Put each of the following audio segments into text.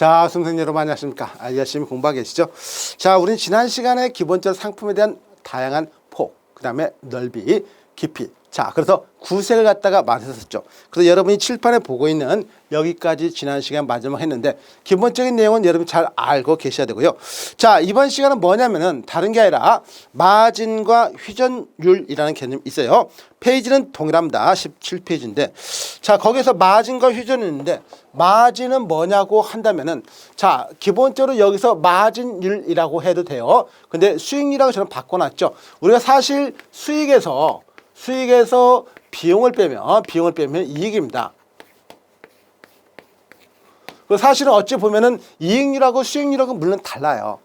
자, 수험생 여러분 안녕하십니까? 열심히 공부하고 계시죠? 자, 우리는 지난 시간에 기본적으로 상품에 대한 다양한 폭, 그 다음에 넓이, 깊이. 자, 그래서 구색을 갖다가 말했었죠. 그래서 여러분이 칠판에 보고 있는 여기까지 지난 시간 마지막 했는데 기본적인 내용은 여러분이 잘 알고 계셔야 되고요. 자, 이번 시간은 뭐냐면은 다른 게 아니라 마진과 회전율이라는 개념이 있어요. 페이지는 동일합니다. 17페이지인데 자, 거기서 마진과 회전율인데 마진은 뭐냐고 한다면은 자, 기본적으로 여기서 마진율이라고 해도 돼요. 근데 수익률이라고 저는 바꿔놨죠. 우리가 사실 수익에서 비용을 빼면 이익입니다. 사실은 어찌 보면은 이익률하고 수익률하고 물론 달라요.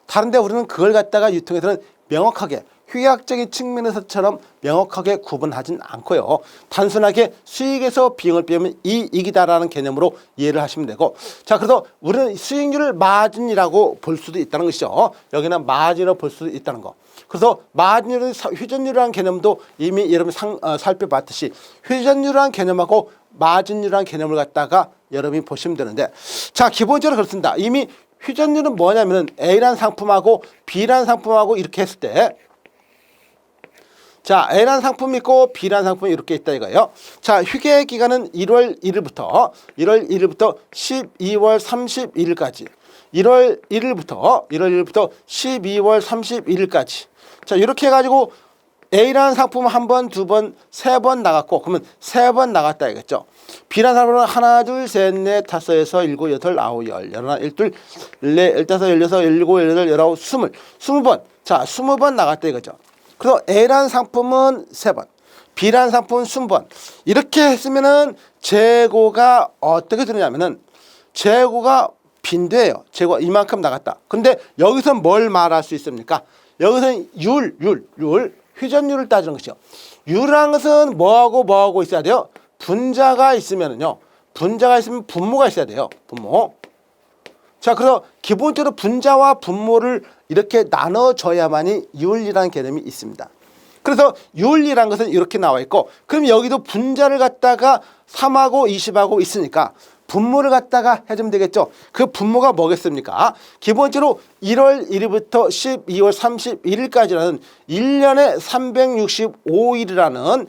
다른데 우리는 그걸 갖다가 유통에서는 명확하게 회계학적인 측면에서처럼 명확하게 구분하진 않고요. 단순하게 수익에서 비용을 빼면 이익이다라는 개념으로 이해를 하시면 되고 자, 그래서 우리는 수익률을 마진이라고 볼 수도 있다는 것이죠. 여기는 마진으로 볼 수도 있다는 거. 그래서 마진율은 회전율이라는 개념도 이미 여러분 살펴봤듯이 회전율이라는 개념하고 마진율이라는 개념을 갖다가 여러분이 보시면 되는데 자, 기본적으로 그렇습니다. 이미 회전율은 뭐냐면은 A라는 상품하고 B라는 상품하고 이렇게 했을 때 자, A라는 상품이 있고 B라는 상품이 이렇게 있다 이거예요. 자, 휴게 기간은 1월 1일부터 12월 31일까지 1월 1일부터 12월 31일까지 자, 이렇게 해가지고 A라는 상품은 한 번, 두 번, 세 번 나갔고 그러면 세 번 나갔다 이겠죠. B라는 상품은 하나, 둘, 셋, 넷, 다섯, 여섯, 일곱, 여덟, 아홉, 열, 열하나, 열둘, 열네, 열다섯, 열여섯, 열일곱, 열여덟, 열아홉, 20번. 자, 20번 나갔다 이거죠. 그래서 A라는 상품은 3번, B라는 상품은 20번. 이렇게 했으면은 재고가 어떻게 되느냐면은 재고가 빈대예요. 재고가 이만큼 나갔다. 근데 여기서 뭘 말할 수 있습니까? 여기서는 회전율을 따지는 것이요. 율이라는 것은 뭐하고 있어야 돼요? 분자가 있으면은요. 분자가 있으면 분모가 있어야 돼요. 분모. 자, 그래서 기본적으로 분자와 분모를 이렇게 나눠줘야만이 율이라는 개념이 있습니다. 그래서 율이라는 것은 이렇게 나와 있고 그럼 여기도 분자를 갖다가 3하고 20하고 있으니까 분모를 갖다가 해주면 되겠죠. 그 분모가 뭐겠습니까? 기본적으로 1월 1일부터 12월 31일까지라는 1년에 365일이라는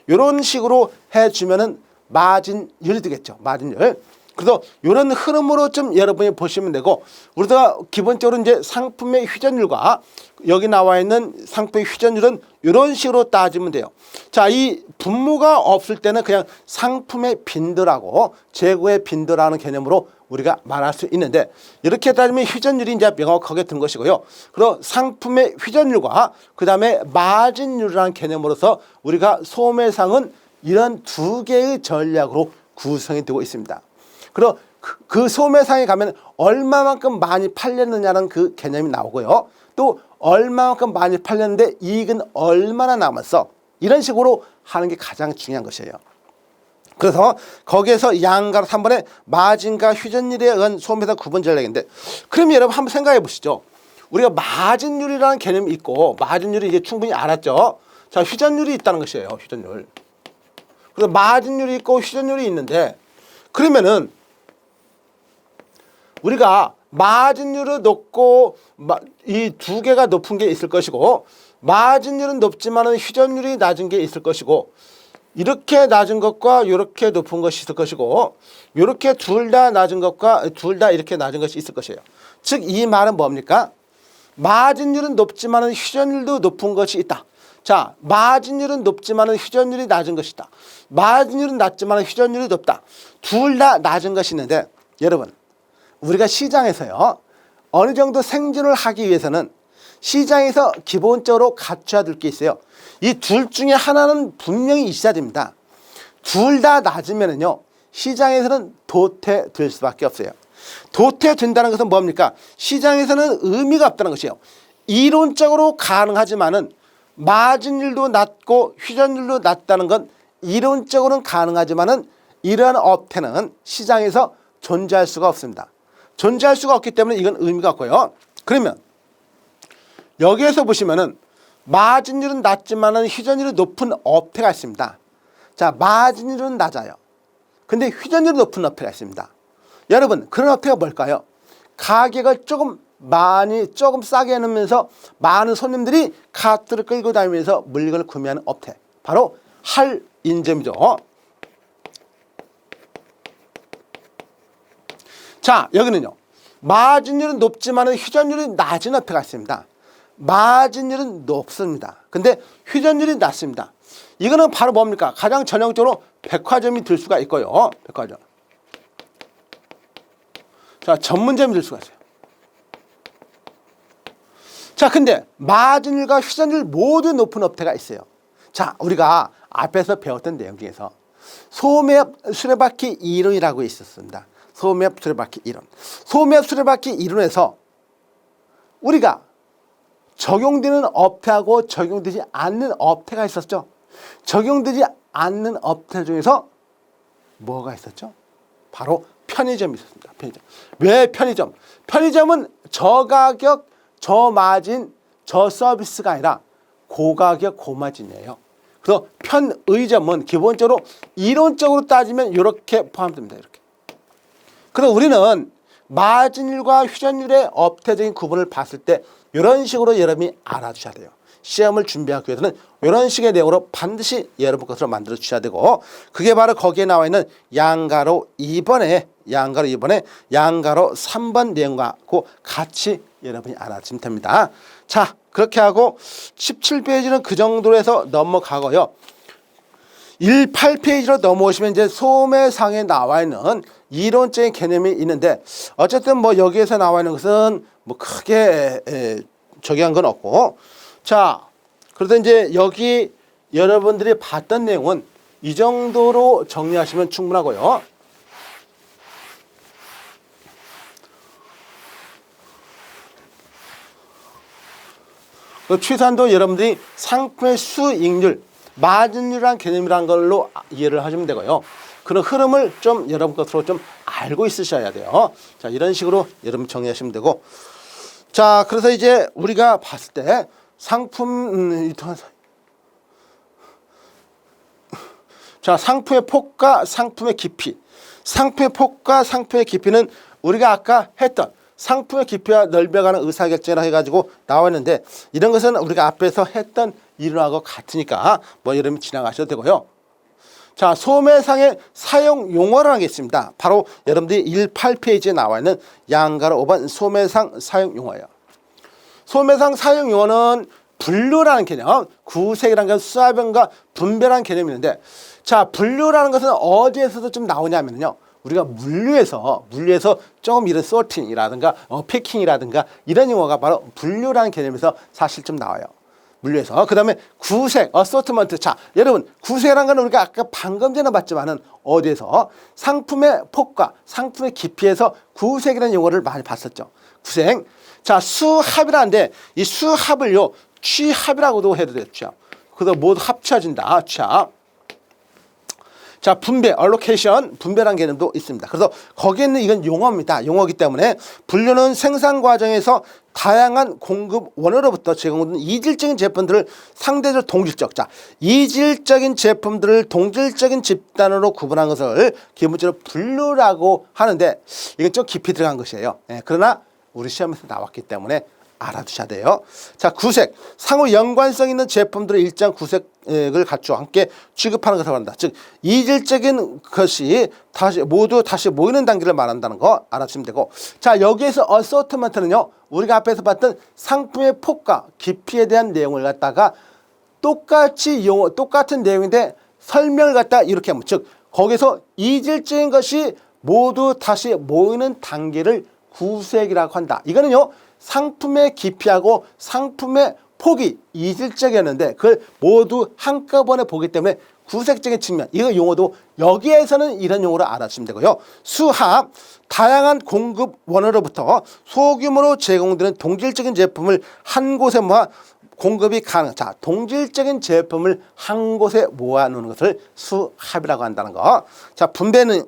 이런 식으로 해주면은 마진율이 되겠죠. 마진율. 그래서 이런 흐름으로 좀 여러분이 보시면 되고 우리가 기본적으로 이제 상품의 회전율과 여기 나와 있는 상품의 회전율은 이런 식으로 따지면 돼요. 자, 이 분모가 없을 때는 그냥 상품의 빈도라고 재고의 빈도라는 개념으로 우리가 말할 수 있는데 이렇게 따지면 회전율이 이제 명확하게 든 것이고요. 그리고 상품의 회전율과 그 다음에 마진율이라는 개념으로서 우리가 소매상은 이런 두 개의 전략으로 구성이 되고 있습니다. 그리고 그 소매상에 가면 얼마만큼 많이 팔렸느냐는 그 개념이 나오고요. 또 얼마만큼 많이 팔렸는데 이익은 얼마나 남았어. 이런 식으로 하는 게 가장 중요한 것이에요. 그래서 거기에서 양가로 3번에 마진과 회전율에 의한 소매상 구분 전략인데 그럼 여러분 한번 생각해 보시죠. 우리가 마진율이라는 개념이 있고 마진율이 이제 충분히 알았죠. 자, 회전율이 있다는 것이에요. 회전율. 그래서 마진율이 있고 회전율이 있는데 그러면은 우리가 마진율을 높고 이 두 개가 높은 게 있을 것이고 마진율은 높지만은 회전율이 낮은 게 있을 것이고 이렇게 낮은 것과 이렇게 높은 것이 있을 것이고 이렇게 둘 다 낮은 것과 둘 다 이렇게 낮은 것이 있을 것이에요. 즉 이 말은 뭡니까? 마진율은 높지만은 회전율도 높은 것이 있다. 자, 마진율은 높지만은 회전율이 낮은 것이다. 마진율은 낮지만은 회전율이 높다. 둘 다 낮은 것이 있는데 여러분 우리가 시장에서요 어느 정도 생존을 하기 위해서는 시장에서 기본적으로 갖춰야 될 게 있어요. 이 둘 중에 하나는 분명히 있어야 됩니다. 둘 다 낮으면은요 시장에서는 도태될 수밖에 없어요. 도태된다는 것은 뭡니까? 시장에서는 의미가 없다는 것이에요. 이론적으로 가능하지만은 마진율도 낮고 회전율도 낮다는 건 이론적으로는 가능하지만은 이러한 업태는 시장에서 존재할 수가 없습니다. 존재할 수가 없기 때문에 이건 의미가 없고요. 그러면 여기에서 보시면은 마진율은 낮지만은 회전율이 높은 업태가 있습니다. 자, 마진율은 낮아요. 근데 회전율이 높은 업태가 있습니다. 여러분, 그런 업태가 뭘까요? 가격을 조금 싸게 해놓으면서 많은 손님들이 카트를 끌고 다니면서 물건을 구매하는 업태, 바로 할인점이죠. 자, 여기는요, 마진율은 높지만 회전율이 낮은 업태가 있습니다. 마진율은 높습니다. 근데 회전율이 낮습니다. 이거는 바로 뭡니까? 가장 전형적으로 백화점이 들 수가 있고요. 백화점. 자, 전문점이 들 수가 있어요. 자, 근데 마진율과 회전율 모두 높은 업태가 있어요. 자, 우리가 앞에서 배웠던 내용 중에서 소매업 수레바퀴 이론이라고 있었습니다. 소매업 수레바퀴 이론. 소매업 수레바퀴 이론에서 우리가 적용되는 업태하고 적용되지 않는 업태가 있었죠. 적용되지 않는 업태 중에서 뭐가 있었죠? 바로 편의점이 있었습니다. 편의점. 왜 편의점? 편의점은 저가격, 저마진, 저서비스가 아니라 고가격, 고마진이에요. 그래서 편의점은 기본적으로 이론적으로 따지면 이렇게 포함됩니다. 이렇게. 그래서 우리는 마진율과 회전율의 업태적인 구분을 봤을 때 이런 식으로 여러분이 알아주셔야 돼요. 시험을 준비하기 위해서는 이런 식의 내용으로 반드시 여러분 것으로 만들어 주셔야 되고, 그게 바로 거기에 나와 있는 양가로 2번에 양가로 3번 내용하고 같이 여러분이 알아주시면 됩니다. 자, 그렇게 하고 17페이지는 그 정도로 해서 넘어가고요. 18페이지로 넘어오시면 이제 소매상에 나와 있는 이론적인 개념이 있는데, 어쨌든 뭐 여기에서 나와 있는 것은 뭐 크게 저기한 건 없고, 자, 그래서 이제 여기 여러분들이 봤던 내용은 이 정도로 정리하시면 충분하고요. 그 취산도 여러분들이 상품의 수익률, 마진율이라는 개념이라는 걸로 이해를 하시면 되고요. 그런 흐름을 좀 여러분 것으로 좀 알고 있으셔야 돼요. 자, 이런 식으로 여러분 정리하시면 되고, 자, 그래서 이제 우리가 봤을 때 상품 자, 상품의 폭과 상품의 깊이. 상품의 폭과 상품의 깊이는 우리가 아까 했던 상품의 깊이와 넓혀가는 의사결정이라 해가지고 나왔는데, 이런 것은 우리가 앞에서 했던 이론하고 같으니까 뭐 여러분 지나가셔도 되고요. 자, 소매상의 사용 용어라는 게 있습니다. 바로 여러분들이 18페이지에 나와 있는 양가로 5번 소매상 사용 용어예요. 소매상 사용 용어는 분류라는 개념, 구색이라는 건 수화변과 분배라는 개념이 있는데, 자, 분류라는 것은 어디에서도 좀 나오냐면요, 우리가 물류에서 조금 이런 소팅이라든가 패킹이라든가 이런 용어가 바로 분류라는 개념에서 사실 좀 나와요. 물류에서. 그 다음에 구색, 어소트먼트. 자, 여러분, 구색이라는 건 우리가 아까 방금 전에 봤지만은 어디에서 상품의 폭과 상품의 깊이에서 구색이라는 용어를 많이 봤었죠. 구색. 자, 수합이라는데 이 수합을요, 취합이라고도 해도 돼요. 취합. 그래서 모두 합쳐진다. 취합. 자, 분배, allocation, 분배라는 개념도 있습니다. 그래서 거기에는 이건 용어입니다. 용어이기 때문에 분류는 생산 과정에서 다양한 공급 원으로부터 제공된 이질적인 제품들을 상대적으로 동질적, 자, 이질적인 제품들을 동질적인 집단으로 구분한 것을 기본적으로 분류라고 하는데, 이건 좀 깊이 들어간 것이에요. 그러나 우리 시험에서 나왔기 때문에 알아두셔야 돼요. 자, 구색, 상호 연관성 있는 제품들의 일정 구색을 갖추어 함께 취급하는 것을 말한다. 즉, 이질적인 것이 모두 다시 모이는 단계를 말한다는 거 알아주시면 되고, 자, 여기에서 어소트먼트는요, 우리가 앞에서 봤던 상품의 폭과 깊이에 대한 내용을 갖다가 똑같은 내용인데 설명을 갖다 이렇게 하면, 즉, 거기서 이질적인 것이 모두 다시 모이는 단계를 구색이라고 한다. 이거는요, 상품의 깊이하고 상품의 폭이 이질적이었는데 그걸 모두 한꺼번에 보기 때문에 구색적인 측면, 이거 용어도 여기에서는 이런 용어로 알아주시면 되고요. 수합, 다양한 공급 원으로부터 소규모로 제공되는 동질적인 제품을 한 곳에 모아 공급이 가능. 자, 동질적인 제품을 한 곳에 모아놓는 것을 수합이라고 한다는 거. 자, 분배는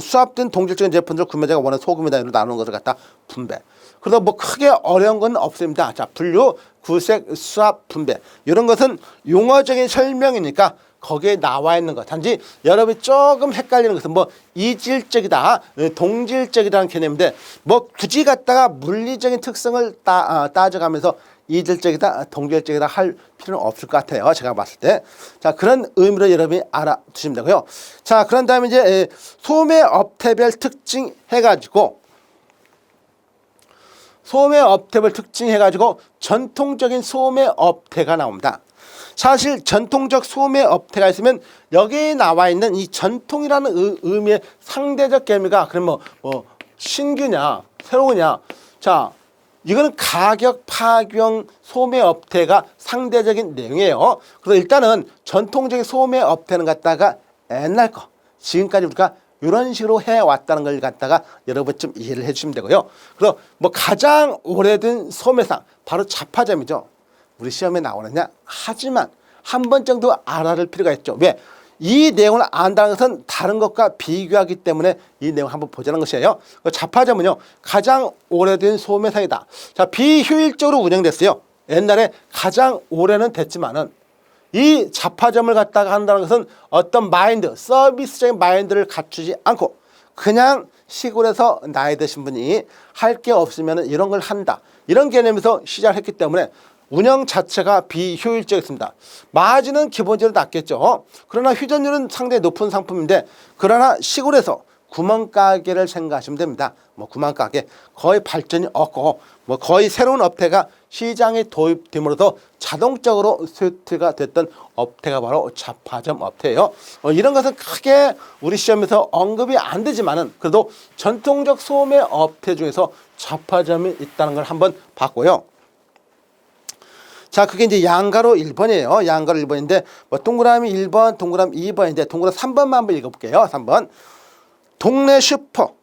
수합된 동질적인 제품들을 구매자가 원하는 소규모 단위로 나누는 것을 갖다 분배. 그래서 뭐 크게 어려운 건 없습니다. 자, 분류, 구색, 수합, 분배. 이런 것은 용어적인 설명이니까 거기에 나와 있는 것. 단지 여러분이 조금 헷갈리는 것은 뭐 이질적이다, 동질적이라는 개념인데 뭐 굳이 갖다가 물리적인 특성을 따져가면서 이질적이다, 동질적이다 할 필요는 없을 것 같아요. 제가 봤을 때. 자, 그런 의미로 여러분이 알아두시면 되고요. 자, 그런 다음에 이제 소매 업태별 특징 해가지고 소매 업태별 특징 해가지고 전통적인 소매 업태가 나옵니다. 사실 전통적 소매 업태가 있으면 여기에 나와 있는 이 전통이라는 의미의 상대적 개념이가 그럼 뭐 신규냐 새로우냐. 자, 이거는 가격 파괴형 소매 업태가 상대적인 내용이에요. 그래서 일단은 전통적인 소매 업태는 갖다가 옛날 거 지금까지 우리가 이런 식으로 해왔다는 걸 갖다가 여러분 좀 이해를 해주시면 되고요. 그래서 뭐 가장 오래된 소매상 바로 자파점이죠. 우리 시험에 나오느냐? 하지만 한 번 정도 알아둘 필요가 있죠. 왜? 이 내용을 안다는 것은 다른 것과 비교하기 때문에 이 내용 한번 보자는 것이에요. 자파점은요, 가장 오래된 소매상이다. 자, 비효율적으로 운영됐어요. 옛날에 가장 오래는 됐지만은 이 자파점을 갖다가 한다는 것은 어떤 마인드, 서비스적인 마인드를 갖추지 않고 그냥 시골에서 나이 드신 분이 할 게 없으면 이런 걸 한다. 이런 개념에서 시작을 했기 때문에 운영 자체가 비효율적이었습니다. 마진은 기본적으로 낮겠죠. 그러나 회전율은 상당히 높은 상품인데 그러나 시골에서 구멍가게를 생각하시면 됩니다. 뭐 구멍가게 거의 발전이 없고 뭐 거의 새로운 업태가 시장에 도입됨으로써 자동적으로 스위트가 됐던 업태가 바로 자파점 업태예요. 이런 것은 크게 우리 시험에서 언급이 안 되지만은 그래도 전통적 소매 업태 중에서 자파점이 있다는 걸 한번 봤고요. 자, 그게 이제 양가로 1번이에요. 양가로 1번인데 뭐 동그라미 1번, 동그라미 2번인데 동그라미 3번만 한번 읽어볼게요. 3번. 동네 슈퍼,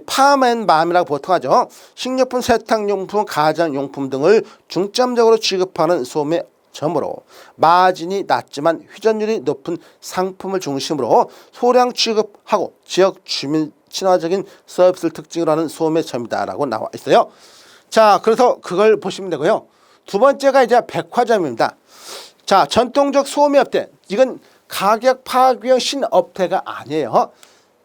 팜앤맘이라고 보통 하죠. 식료품, 세탁용품, 가정용품 등을 중점적으로 취급하는 소매점으로 마진이 낮지만 회전율이 높은 상품을 중심으로 소량 취급하고 지역 주민 친화적인 서비스를 특징으로 하는 소매점이다라고 나와 있어요. 자, 그래서 그걸 보시면 되고요. 두 번째가 이제 백화점입니다. 자, 전통적 소매업태, 이건 가격 파괴형 신업태가 아니에요.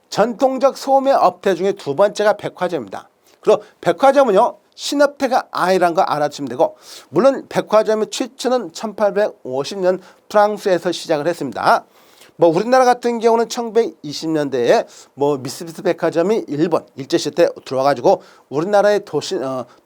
전통적 소매업태 중에 두 번째가 백화점입니다. 그리고 백화점은요, 신업태가 아니라는 거 알아주시면 되고, 물론 백화점의 출처는 1850년 프랑스에서 시작을 했습니다. 뭐 우리나라 같은 경우는 1920년대에 뭐 미쓰비시 백화점이 일본 일제시대 때 들어와가지고 우리나라의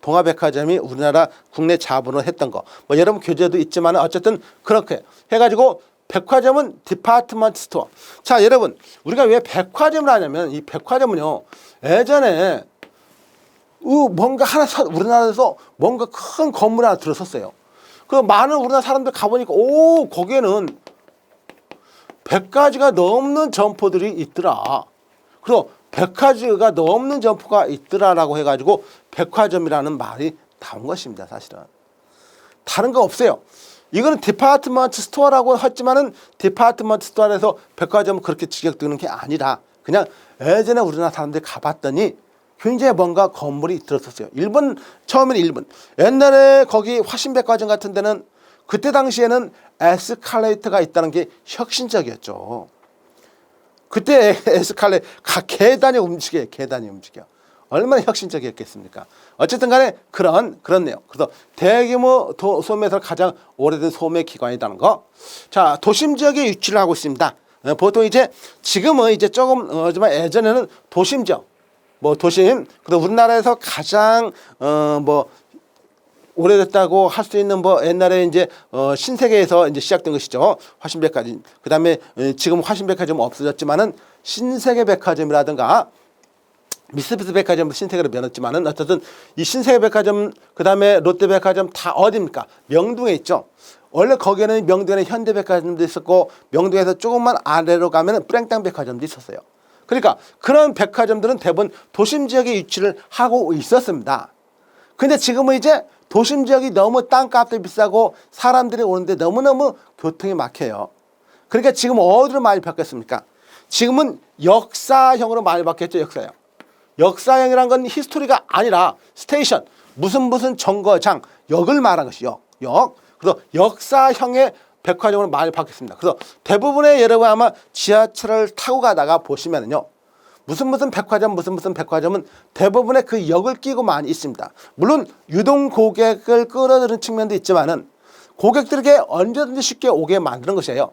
동아백화점이 우리나라 국내 자본으로 했던 거. 뭐 여러분 교재도 있지만 어쨌든 그렇게 해가지고 백화점은 디파트먼트 스토어. 자, 여러분 우리가 왜 백화점을 하냐면 이 백화점은요 예전에 뭔가 하나 우리나라에서 뭔가 큰 건물 하나 들어섰어요. 그 많은 우리나라 사람들 가보니까 오 거기에는 100가지가 넘는 점포들이 있더라. 그래서 100가지가 넘는 점포가 있더라라고 해가지고 백화점이라는 말이 나온 것입니다. 사실은 다른 거 없어요. 이거는 디파트먼트 스토어라고 했지만은 디파트먼트 스토어에서 백화점은 그렇게 직역되는 게 아니라 그냥 예전에 우리나라 사람들이 가봤더니 굉장히 뭔가 건물이 들었었어요. 일본 처음에는 일본 옛날에 거기 화신백화점 같은 데는 그때 당시에는 에스컬레이터가 있다는 게 혁신적이었죠. 그때 에스컬레이터 계단이 움직여요. 계단이 움직여. 얼마나 혁신적이었겠습니까? 어쨌든 간에 그렇네요. 그래서 대규모 소매에서 가장 오래된 소매 기관이라는 거. 자, 도심 지역에 위치를 하고 있습니다. 보통 이제 지금은 이제 조금 하지만 예전에는 도심 지역, 뭐 도심, 그리고 우리나라에서 가장 뭐 오래됐다고 할 수 있는 뭐 옛날에 이제 신세계에서 이제 시작된 것이죠. 화신백화점. 그다음에 지금 화신백화점 없어졌지만은 신세계백화점이라든가 미쓰비시 백화점 신세계로 변했지만은 어쨌든 이 신세계백화점 그다음에 롯데백화점 다 어디입니까? 명동에 있죠. 원래 거기에는 명동에는 현대백화점도 있었고 명동에서 조금만 아래로 가면은 뿌랭땅백화점도 있었어요. 그러니까 그런 백화점들은 대부분 도심 지역에 위치를 하고 있었습니다. 근데 지금은 이제 도심 지역이 너무 땅값도 비싸고 사람들이 오는데 너무너무 교통이 막혀요. 그러니까 지금 어디로 많이 바뀌었습니까? 지금은 역사형으로 많이 바뀌었죠. 역사형. 역사형이란 건 히스토리가 아니라 스테이션, 무슨 정거장, 역을 말한 것이요. 역. 그래서 역사형의 백화점으로 많이 바뀌었습니다. 그래서 대부분의 여러분 아마 지하철을 타고 가다가 보시면은요. 무슨 백화점 무슨 백화점은 대부분의 그 역을 끼고 많이 있습니다. 물론 유동 고객을 끌어들이는 측면도 있지만은 고객들에게 언제든지 쉽게 오게 만드는 것이에요.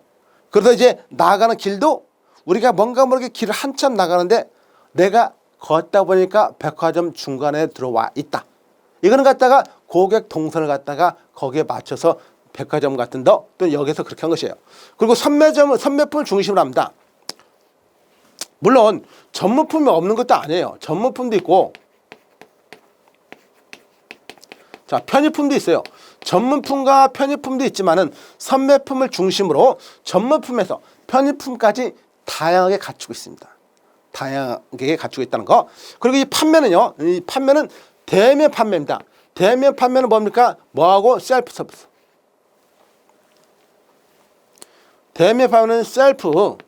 그래서 이제 나가는 길도 우리가 뭔가 모르게 길을 한참 나가는데 내가 걷다 보니까 백화점 중간에 들어와 있다. 이거는 갖다가 고객 동선을 갖다가 거기에 맞춰서 백화점 같은 또 역에서 그렇게 한 것이에요. 그리고 선매품을 중심으로 합니다. 물론 전문품이 없는 것도 아니에요. 전문품도 있고 자 편의품도 있어요. 전문품과 편의품도 있지만은 선매품을 중심으로 전문품에서 편의품까지 다양하게 갖추고 있습니다. 다양하게 갖추고 있다는 거. 그리고 이 판매는요. 이 판매는 대면 판매입니다. 대면 판매는 뭡니까? 뭐하고? 셀프 서비스. 대면 판매는 셀프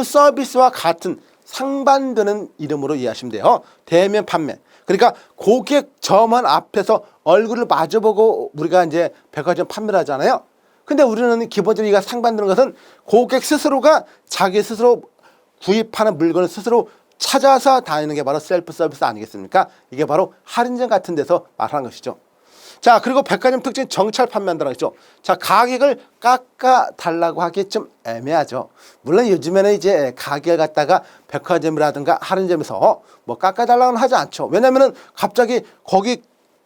서비스와 같은 상반되는 이름으로 이해하시면 돼요. 대면 판매. 그러니까 고객 점원 앞에서 얼굴을 마주보고 우리가 이제 백화점 판매를 하잖아요. 근데 우리는 기본적으로 이가 상반되는 것은 고객 스스로가 자기 스스로 구입하는 물건을 스스로 찾아서 다니는 게 바로 셀프 서비스 아니겠습니까? 이게 바로 할인점 같은 데서 말하는 것이죠. 자, 그리고 백화점 특징 정찰 판매한다는 거죠. 자, 가격을 깎아 달라고 하기 좀 애매하죠. 물론 요즘에는 이제 가격을 갖다가 백화점이라든가 할인점에서 뭐 깎아 달라고는 하지 않죠. 왜냐면은 갑자기 거기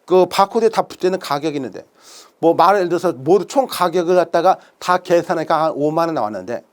그 바코드에 다 붙어 있는 가격이 있는데 뭐 예를 들어서 모두 총 가격을 갖다가 다 계산하니까 한 5만 원 나왔는데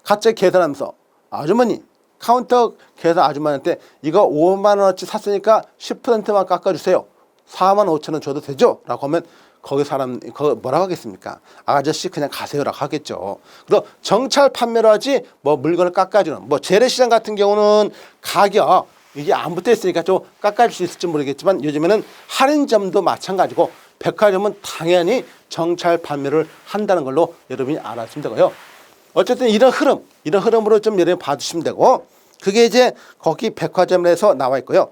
갑자기 계산하면서 아주머니 카운터 계산 아주머니한테 이거 5만 원어치 샀으니까 10%만 깎아주세요. 4만 5천 원 줘도 되죠? 라고 하면 거기 사람 뭐라고 하겠습니까? 아저씨 그냥 가세요라고 하겠죠. 그래서 정찰 판매로 하지 뭐 물건을 깎아주는 뭐 재래시장 같은 경우는 가격 이게 안 붙어 있으니까 좀 깎아줄 수 있을지 모르겠지만 요즘에는 할인점도 마찬가지고 백화점은 당연히 정찰 판매를 한다는 걸로 여러분이 알아주시면 되고요. 어쨌든 이런 흐름으로 좀 여러분이 봐주시면 되고 그게 이제 거기 백화점에서 나와 있고요.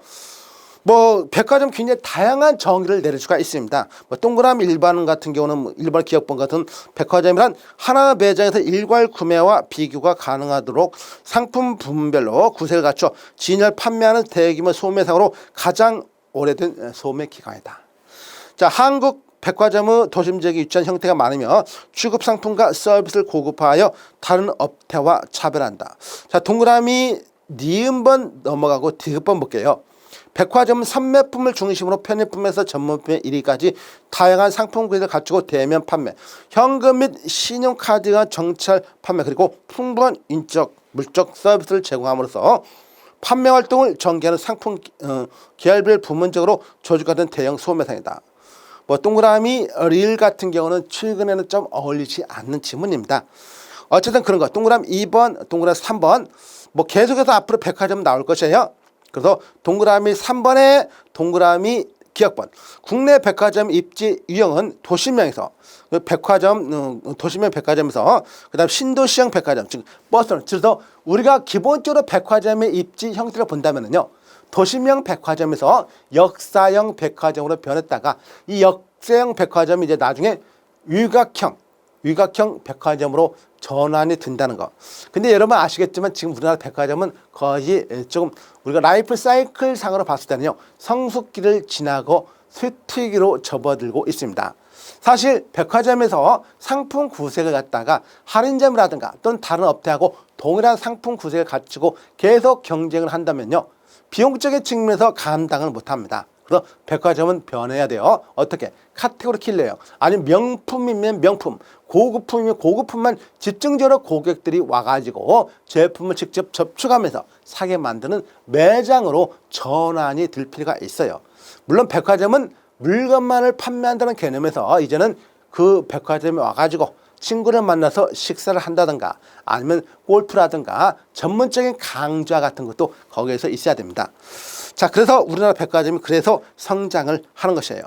뭐 백화점 굉장히 다양한 정의를 내릴 수가 있습니다. 뭐 동그라미 일반 같은 경우는 일반 기업본 같은 백화점이란 하나 매장에서 일괄 구매와 비교가 가능하도록 상품 분별로 구색을 갖춰 진열 판매하는 대규모 소매상으로 가장 오래된 소매 기관이다. 자, 한국 백화점의 도심 지역에 위치한 형태가 많으며 취급 상품과 서비스를 고급화하여 다른 업태와 차별한다. 자, 동그라미 니은번 넘어가고 디귿번 볼게요. 백화점은 선매품을 중심으로 편의품에서 전문품의 1위까지 다양한 상품 구성을 갖추고 대면 판매, 현금 및 신용카드와 정찰 판매 그리고 풍부한 인적, 물적 서비스를 제공함으로써 판매 활동을 전개하는 상품 계열별 부문적으로 조직화된 대형 소매상이다. 뭐 동그라미 릴 같은 경우는 최근에는 좀 어울리지 않는 지문입니다. 어쨌든 그런 거 동그라미 2번, 동그라미 3번 뭐 계속해서 앞으로 백화점 나올 것이에요. 그래서 동그라미 3번에 동그라미 기억번. 국내 백화점 입지 유형은 도심형에서 백화점 도심형 백화점에서 그다음 신도시형 백화점 즉 버스는 그래서 우리가 기본적으로 백화점의 입지 형태를 본다면은요. 도심형 백화점에서 역사형 백화점으로 변했다가 이 역사형 백화점이 이제 나중에 위각형 백화점으로 전환이 된다는 거. 근데 여러분 아시겠지만 지금 우리나라 백화점은 거의 조금 우리가 라이프 사이클 상으로 봤을 때는요. 성숙기를 지나고 쇠퇴기로 접어들고 있습니다. 사실 백화점에서 상품 구색을 갖다가 할인점이라든가 또는 다른 업체하고 동일한 상품 구색을 갖추고 계속 경쟁을 한다면요. 비용적인 측면에서 감당을 못합니다. 그래서 백화점은 변해야 돼요. 어떻게? 카테고리 킬러예요. 아니면 명품이면 명품, 고급품이면 고급품만 집중적으로 고객들이 와가지고 제품을 직접 접촉하면서 사게 만드는 매장으로 전환이 될 필요가 있어요. 물론 백화점은 물건만을 판매한다는 개념에서 이제는 그 백화점에 와가지고 친구를 만나서 식사를 한다든가 아니면 골프라든가 전문적인 강좌 같은 것도 거기에서 있어야 됩니다. 자, 그래서 우리나라 백화점이 그래서 성장을 하는 것이에요.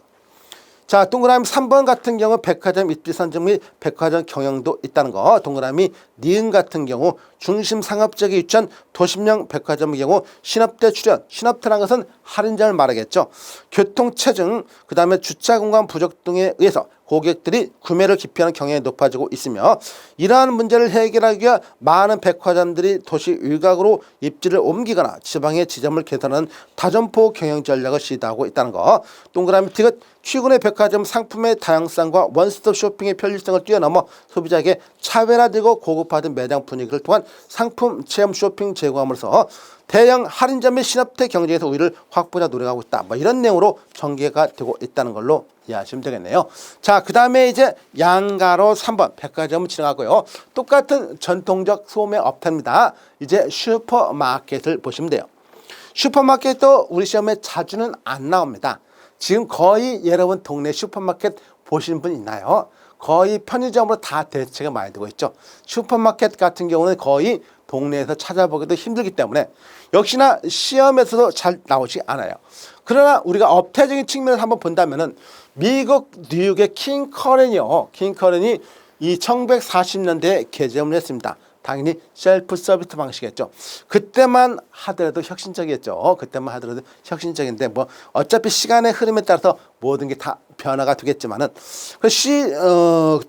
자, 동그라미 3번 같은 경우 백화점 입지 선정 및 백화점 경영도 있다는 거. 동그라미 니은 같은 경우 중심 상업지역에 위치한 도심형 백화점의 경우 신업대 출현. 신업대라는 것은 할인점을 말하겠죠. 교통체증, 그 다음에 주차공간 부족 등에 의해서 고객들이 구매를 기피하는 경향이 높아지고 있으며 이러한 문제를 해결하기 위해 많은 백화점들이 도시 일각으로 입지를 옮기거나 지방의 지점을 개선하는 다점포 경영 전략을 시도하고 있다는 거. 동그라미 티귿 최근의 백화점 상품의 다양성과 원스톱 쇼핑의 편리성을 뛰어넘어 소비자에게 차별화되고 고급화된 매장 분위기를 통한 상품 체험 쇼핑 제공함으로써 대형 할인점의 신업태 경쟁에서 우위를 확보자 노력하고 있다. 뭐 이런 내용으로 전개가 되고 있다는 걸로 이해하시면 되겠네요. 자, 그 다음에 이제 양가로 3번 백화점을 진행하고요. 똑같은 전통적 소매 업태입니다. 이제 슈퍼마켓을 보시면 돼요. 슈퍼마켓도 우리 시험에 자주는 안 나옵니다. 지금 거의 여러분 동네 슈퍼마켓 보시는 분 있나요? 거의 편의점으로 다 대체가 많이 되고 있죠. 슈퍼마켓 같은 경우는 거의 동네에서 찾아보기도 힘들기 때문에 역시나 시험에서도 잘 나오지 않아요. 그러나 우리가 업태적인 측면을 한번 본다면은 미국 뉴욕의 킹커렌이요. 킹커렌이 이 1940년대에 개점을 했습니다. 당연히 셀프 서비스 방식이었죠. 그때만 하더라도 혁신적이었죠. 그때만 하더라도 혁신적인데 뭐 어차피 시간의 흐름에 따라서 모든 게 다 변화가 되겠지만은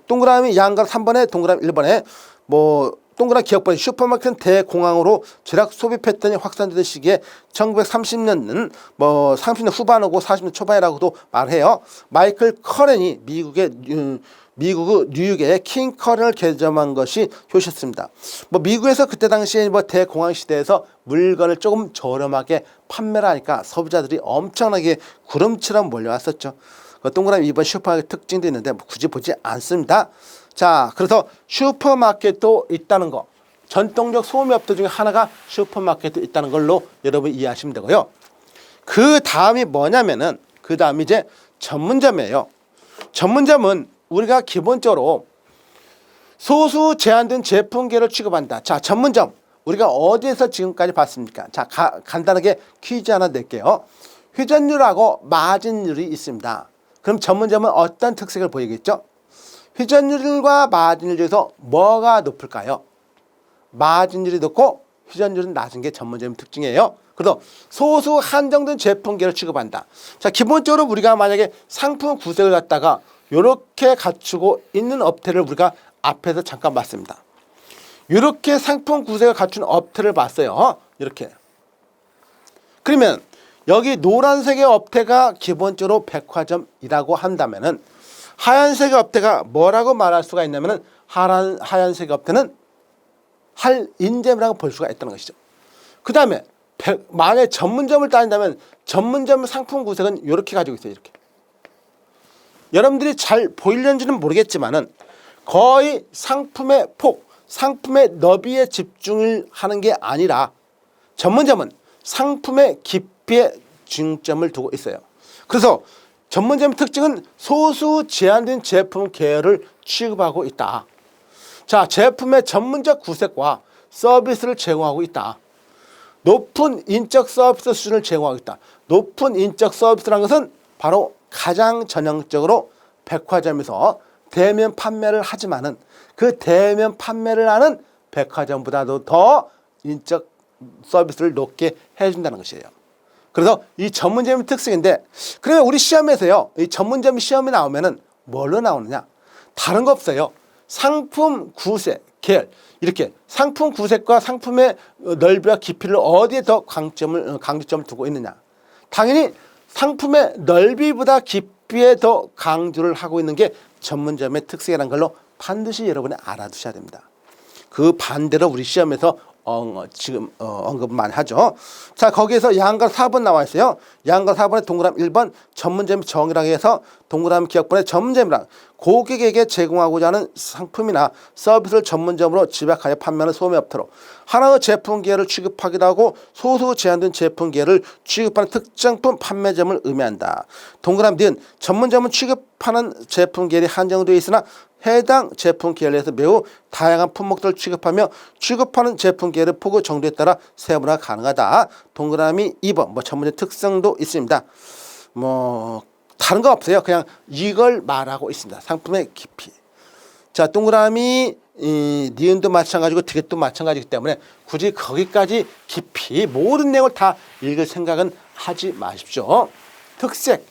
동그라미 양가로 3번에 동그라미 1번에 뭐 동그라미 기억번호 슈퍼마켓은 대공황으로 절약 소비 패턴이 확산되던 시기에 1930년은 뭐 30년 후반이고 40년 초반이라고도 말해요. 마이클 커렌이 미국 뉴욕의 킹커렌을 개점한 것이 효시였습니다. 뭐 미국에서 그때 당시에 뭐 대공황 시대에서 물건을 조금 저렴하게 판매를 하니까 소비자들이 엄청나게 구름처럼 몰려왔었죠. 동그라미 2번 슈퍼마켓 특징도 있는데 뭐 굳이 보지 않습니다. 자, 그래서 슈퍼마켓도 있다는 거. 전통적 소매업체 중에 하나가 슈퍼마켓도 있다는 걸로 여러분 이해하시면 되고요. 그 다음이 뭐냐면은 그 다음이 이제 전문점이에요. 전문점은 우리가 기본적으로 소수 제한된 제품계를 취급한다. 자, 전문점. 우리가 어디에서 지금까지 봤습니까? 자, 간단하게 퀴즈 하나 낼게요. 회전율하고 마진율이 있습니다. 그럼 전문점은 어떤 특색을 보이겠죠? 회전율과 마진율 중에서 뭐가 높을까요? 마진율이 높고 회전율은 낮은 게 전문점의 특징이에요. 그래서 소수 한정된 제품계를 취급한다. 자, 기본적으로 우리가 만약에 상품 구색을 갖다가 이렇게 갖추고 있는 업태를 우리가 앞에서 잠깐 봤습니다. 이렇게 상품 구색을 갖춘 업태를 봤어요. 이렇게. 그러면 여기 노란색의 업태가 기본적으로 백화점이라고 한다면은 하얀색의 업태가 뭐라고 말할 수가 있냐면은 하얀색의 업태는 할인점이라고 볼 수가 있다는 것이죠. 그 다음에 만약에 전문점을 따진다면 전문점 상품 구색은 이렇게 가지고 있어요. 이렇게. 여러분들이 잘 보이려는지는 모르겠지만은 거의 상품의 폭, 상품의 너비에 집중을 하는 게 아니라 전문점은 상품의 깊이에 중점을 두고 있어요. 그래서 전문점의 특징은 소수 제한된 제품 계열을 취급하고 있다. 자, 제품의 전문적 구색과 서비스를 제공하고 있다. 높은 인적 서비스 수준을 제공하고 있다. 높은 인적 서비스라는 것은 바로 가장 전형적으로 백화점에서 대면 판매를 하지만은 그 대면 판매를 하는 백화점보다도 더 인적 서비스를 높게 해준다는 것이에요. 그래서 이 전문점의 특색인데, 그러면 우리 시험에서요, 이 전문점 시험이 나오면은 뭘로 나오느냐? 다른 거 없어요. 상품 구색, 계열. 이렇게 상품 구색과 상품의 넓이와 깊이를 어디에 더 강조점을 두고 있느냐? 당연히 상품의 넓이보다 깊이에 더 강조를 하고 있는 게 전문점의 특색이라는 걸로 반드시 여러분이 알아두셔야 됩니다. 그 반대로 우리 시험에서 지금 언급을 많이 하죠. 자, 거기에서 양가 4번 나와 있어요. 양가 4번에 동그라미 1번 전문점 정의라고 해서 동그라미 기억번에 전문점이란 고객에게 제공하고자 하는 상품이나 서비스를 전문점으로 집약하여 판매하는 소매업체로 하나의 제품 계열을 취급하기도 하고 소수 제한된 제품 계열을 취급하는 특정품 판매점을 의미한다. 동그라미 뒤은 전문점은 취급하는 제품 계열이 한정되어 있으나 해당 제품 계열에서 매우 다양한 품목들을 취급하며 취급하는 제품 계열의 폭의 정도에 따라 세분화가 가능하다. 동그라미 2번 전문점 특성도 있습니다. 다른 거 없어요. 그냥 이걸 말하고 있습니다. 상품의 깊이. 자, 동그라미 니은도 마찬가지고 디귿도 마찬가지이기 때문에 굳이 거기까지 깊이 모든 내용을 다 읽을 생각은 하지 마십시오. 특색,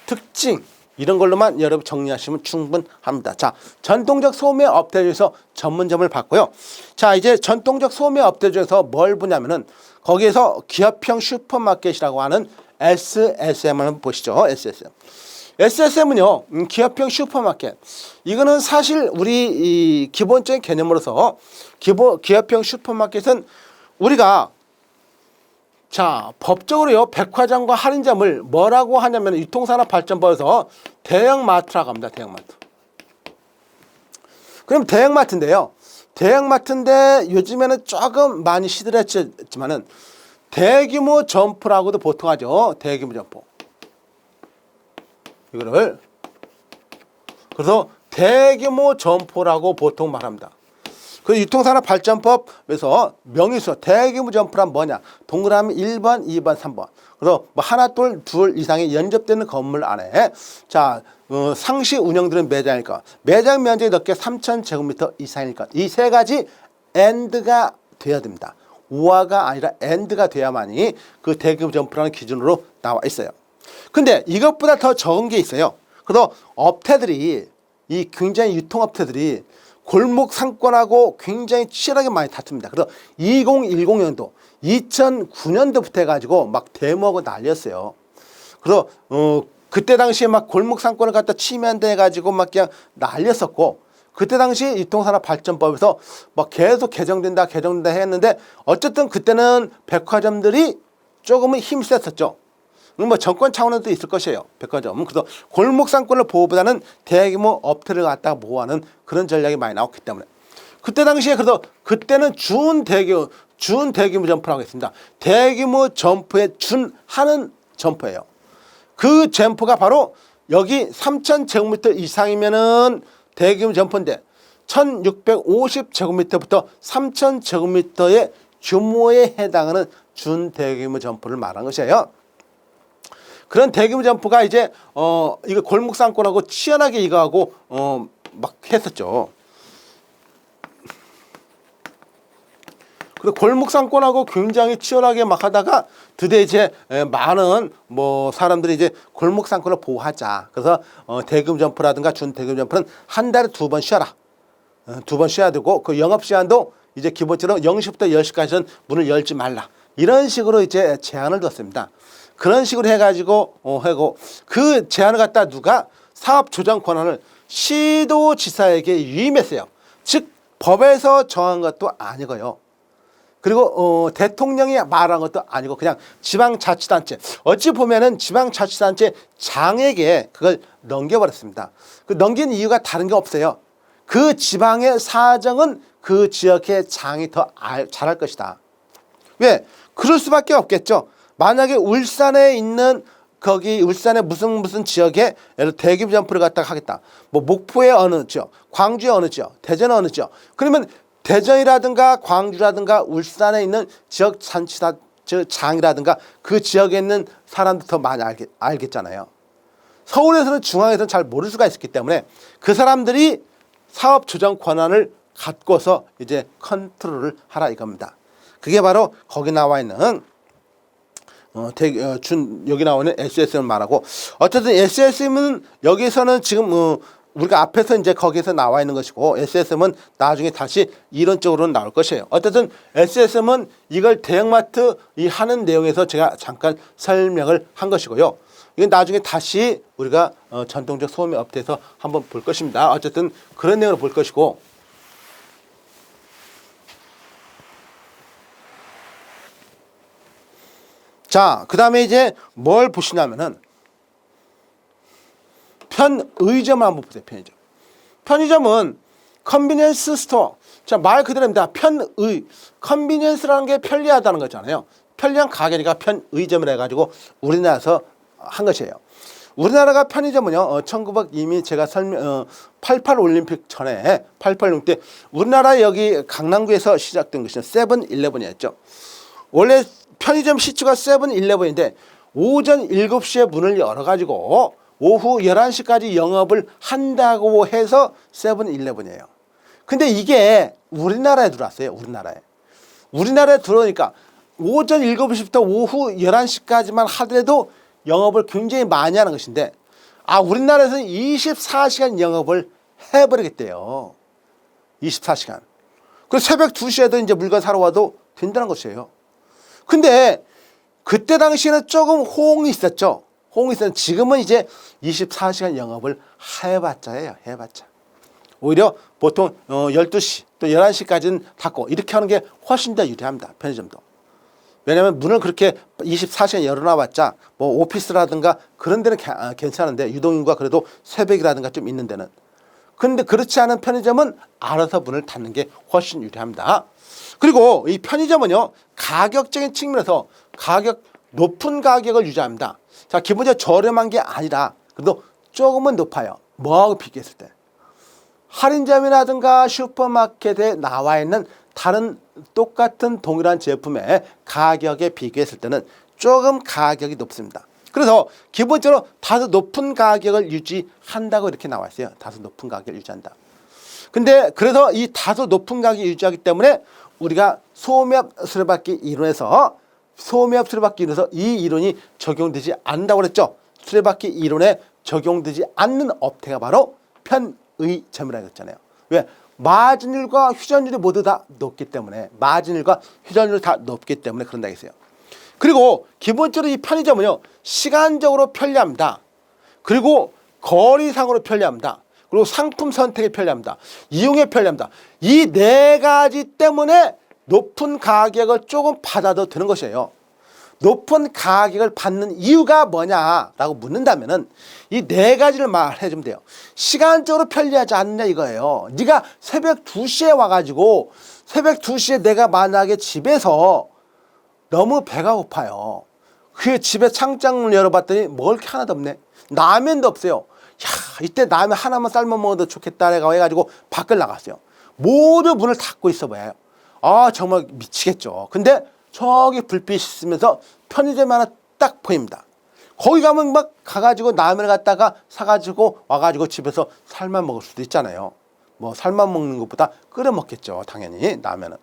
특징 이런 걸로만 여러분 정리하시면 충분합니다. 자, 전통적 소매 업태 중에서 전문점을 봤고요. 자, 이제 전통적 소매 업태 중에서 뭘 보냐면은 거기에서 기업형 슈퍼마켓이라고 하는 SSM을 한번 보시죠. SSM. SSM은요, 기업형 슈퍼마켓. 이거는 사실 우리 이 기본적인 개념으로서 기업형 슈퍼마켓은 우리가 자, 법적으로요, 백화점과 할인점을 뭐라고 하냐면 유통산업발전법에서 대형마트라고 합니다. 대형마트. 그럼 대형마트인데요. 대형마트인데 요즘에는 조금 많이 시들했지만은 대규모 점포라고도 보통 하죠. 대규모 점포. 이거를 그래서 대규모 점포라고 보통 말합니다. 그 유통산업발전법에서 명의수 대규모 점포란 뭐냐? 동그라미 1번, 2번, 3번. 그래서 뭐 하나, 둘 이상의 연접되는 건물 안에 자 상시 운영되는 매장일까? 매장 면적이 넓게 3,000제곱미터 이상일까? 이 세 가지 AND가 돼야 됩니다. 우화가 아니라 AND가 돼야만이 그 대규모 점포라는 기준으로 나와 있어요. 근데 이것보다 더 적은 게 있어요. 그래서 업태들이 이 굉장히 유통업태들이 골목 상권하고 굉장히 치열하게 많이 다툽니다. 그래서 2010년도, 2009년도부터 해가지고 막 데모하고 난리였어요. 그래서 그때 당시에 막 골목 상권을 갖다 침해한다 해가지고 막 그냥 난리였었고, 그때 당시 유통산업발전법에서 막 계속 개정된다 했는데 어쨌든 그때는 백화점들이 조금은 힘이 셌었죠. 뭐 정권 차원에도 있을 것이에요. 백화점. 그래서 골목 상권을 보호보다는 대규모 업태를 갖다가 보호하는 그런 전략이 많이 나왔기 때문에 그때 당시에 그래서 그때는 준대규모 점포라고 했습니다. 대규모 점포에 준하는 점포예요. 그 점포가 바로 여기 3,000제곱미터 이상이면은 대규모 점포인데 1,650제곱미터부터 3,000제곱미터의 규모에 해당하는 준대규모 점포를 말한 것이에요. 그런 대규모 점포가 이제 이거 골목 상권하고 치열하게 이거하고 막 했었죠. 그리고 골목 상권하고 굉장히 치열하게 막 하다가 드디어 이제 많은 뭐 사람들이 이제 골목 상권을 보호하자. 그래서 대규모 점포라든가 준대규모 점포는 한 달에 2번 쉬어라. 2번 쉬어야 되고 그 영업 시간도 이제 기본적으로 0시부터 10시까지는 문을 열지 말라. 이런 식으로 이제 제한을 뒀습니다. 그런 식으로 해가지고 하고 그 제안을 갖다 누가 사업 조정 권한을 시도지사에게 위임했어요. 즉 법에서 정한 것도 아니고요. 그리고 대통령이 말한 것도 아니고 그냥 지방자치단체 어찌 보면은 지방자치단체 장에게 그걸 넘겨버렸습니다. 그 넘긴 이유가 다른 게 없어요. 그 지방의 사정은 그 지역의 장이 더 잘할 것이다. 왜? 그럴 수밖에 없겠죠. 만약에 울산에 있는 거기 울산의 무슨 지역에 대규모 점포를 갖다가 하겠다. 뭐 목포의 어느 지역, 광주의 어느 지역, 대전의 어느 지역. 그러면 대전이라든가 광주라든가 울산에 있는 지역 장이라든가 그 지역에 있는 사람들 더 많이 알겠잖아요. 서울에서는 중앙에서는 잘 모를 수가 있었기 때문에 그 사람들이 사업 조정 권한을 갖고서 이제 컨트롤을 하라 이겁니다. 그게 바로 거기 나와 있는 여기 나오는 SSM을 말하고 어쨌든 SSM은 여기서는 지금 우리가 앞에서 이제 거기에서 나와 있는 것이고 SSM은 나중에 다시 이론적으로는 나올 것이에요. 어쨌든 SSM은 이걸 대형마트 이 하는 내용에서 제가 잠깐 설명을 한 것이고요. 이건 나중에 다시 우리가 전통적 소매 업체에서 한번 볼 것입니다. 어쨌든 그런 내용을 볼 것이고 자, 그 다음에 이제 뭘 보시냐면은 편의점을 한번 보세요. 편의점. 편의점은 컨비니언스 스토어. 자, 말 그대로입니다. 컨비니언스라는 게 편리하다는 거잖아요. 편리한 가게니까 편의점을 해가지고 우리나라에서 한 것이에요. 우리나라가 편의점은요, 1900 이미 제가 88 올림픽 전에 88 올림픽 때 우리나라 여기 강남구에서 시작된 것이 세븐일레븐이었죠. 원래 편의점 시초가 세븐일레븐인데 오전 7시에 문을 열어가지고 오후 11시까지 영업을 한다고 해서 세븐일레븐이에요. 근데 이게 우리나라에 들어왔어요. 우리나라에 들어오니까 오전 7시부터 오후 11시까지만 하더라도 영업을 굉장히 많이 하는 것인데 우리나라에서는 24시간 영업을 해버리겠대요. 24시간. 그래서 새벽 2시에도 이제 물건 사러 와도 된다는 것이에요. 근데 그때 당시에는 조금 호응이 있었죠. 지금은 이제 24시간 영업을 해봤자예요. 오히려 보통 12시 또 11시까지는 닫고 이렇게 하는 게 훨씬 더 유리합니다. 편의점도. 왜냐하면 문을 그렇게 24시간 열어놔봤자 뭐 오피스라든가 그런 데는 괜찮은데 유동인구가 그래도 새벽이라든가 좀 있는 데는. 근데 그렇지 않은 편의점은 알아서 문을 닫는 게 훨씬 유리합니다. 그리고 이 편의점은요, 가격적인 측면에서 높은 가격을 유지합니다. 자, 기본적으로 저렴한 게 아니라 그래도 조금은 높아요. 뭐하고 비교했을 때. 할인점이라든가 슈퍼마켓에 나와 있는 다른 똑같은 동일한 제품의 가격에 비교했을 때는 조금 가격이 높습니다. 그래서 기본적으로 다소 높은 가격을 유지한다고 이렇게 나와 있어요. 다소 높은 가격을 유지한다. 근데 그래서 이 다소 높은 가격을 유지하기 때문에 우리가 소매업 수레바퀴 이론에서 이 이론이 적용되지 않는다고 그랬죠. 수레바퀴 이론에 적용되지 않는 업태가 바로 편의점이라고 했잖아요. 왜? 마진율과 휴전율이 모두 다 높기 때문에 그런다 했어요. 그리고 기본적으로 이 편의점은요, 시간적으로 편리합니다. 그리고 거리상으로 편리합니다. 그리고 상품 선택에 편리합니다. 이용에 편리합니다. 이 네 가지 때문에 높은 가격을 조금 받아도 되는 것이에요. 높은 가격을 받는 이유가 뭐냐라고 묻는다면은 이 네 가지를 말해주면 돼요. 시간적으로 편리하지 않느냐 이거예요. 네가 새벽 2시에 와가지고 새벽 2시에 내가 만약에 집에서 너무 배가 고파요. 그 집에 창장을 열어봤더니 먹을 게 하나도 없네. 라면도 없어요. 야, 이때 라면 하나만 삶아 먹어도 좋겠다 해가지고 밖을 나갔어요. 모두 문을 닫고 있어 봐요. 정말 미치겠죠. 근데 저기 불빛이 있으면서 편의점 하나 딱 보입니다. 거기 가면 막 가가지고 라면을 갖다가 사가지고 와가지고 집에서 삶아 먹을 수도 있잖아요. 뭐 삶아 먹는 것보다 끓여 먹겠죠. 당연히 라면은.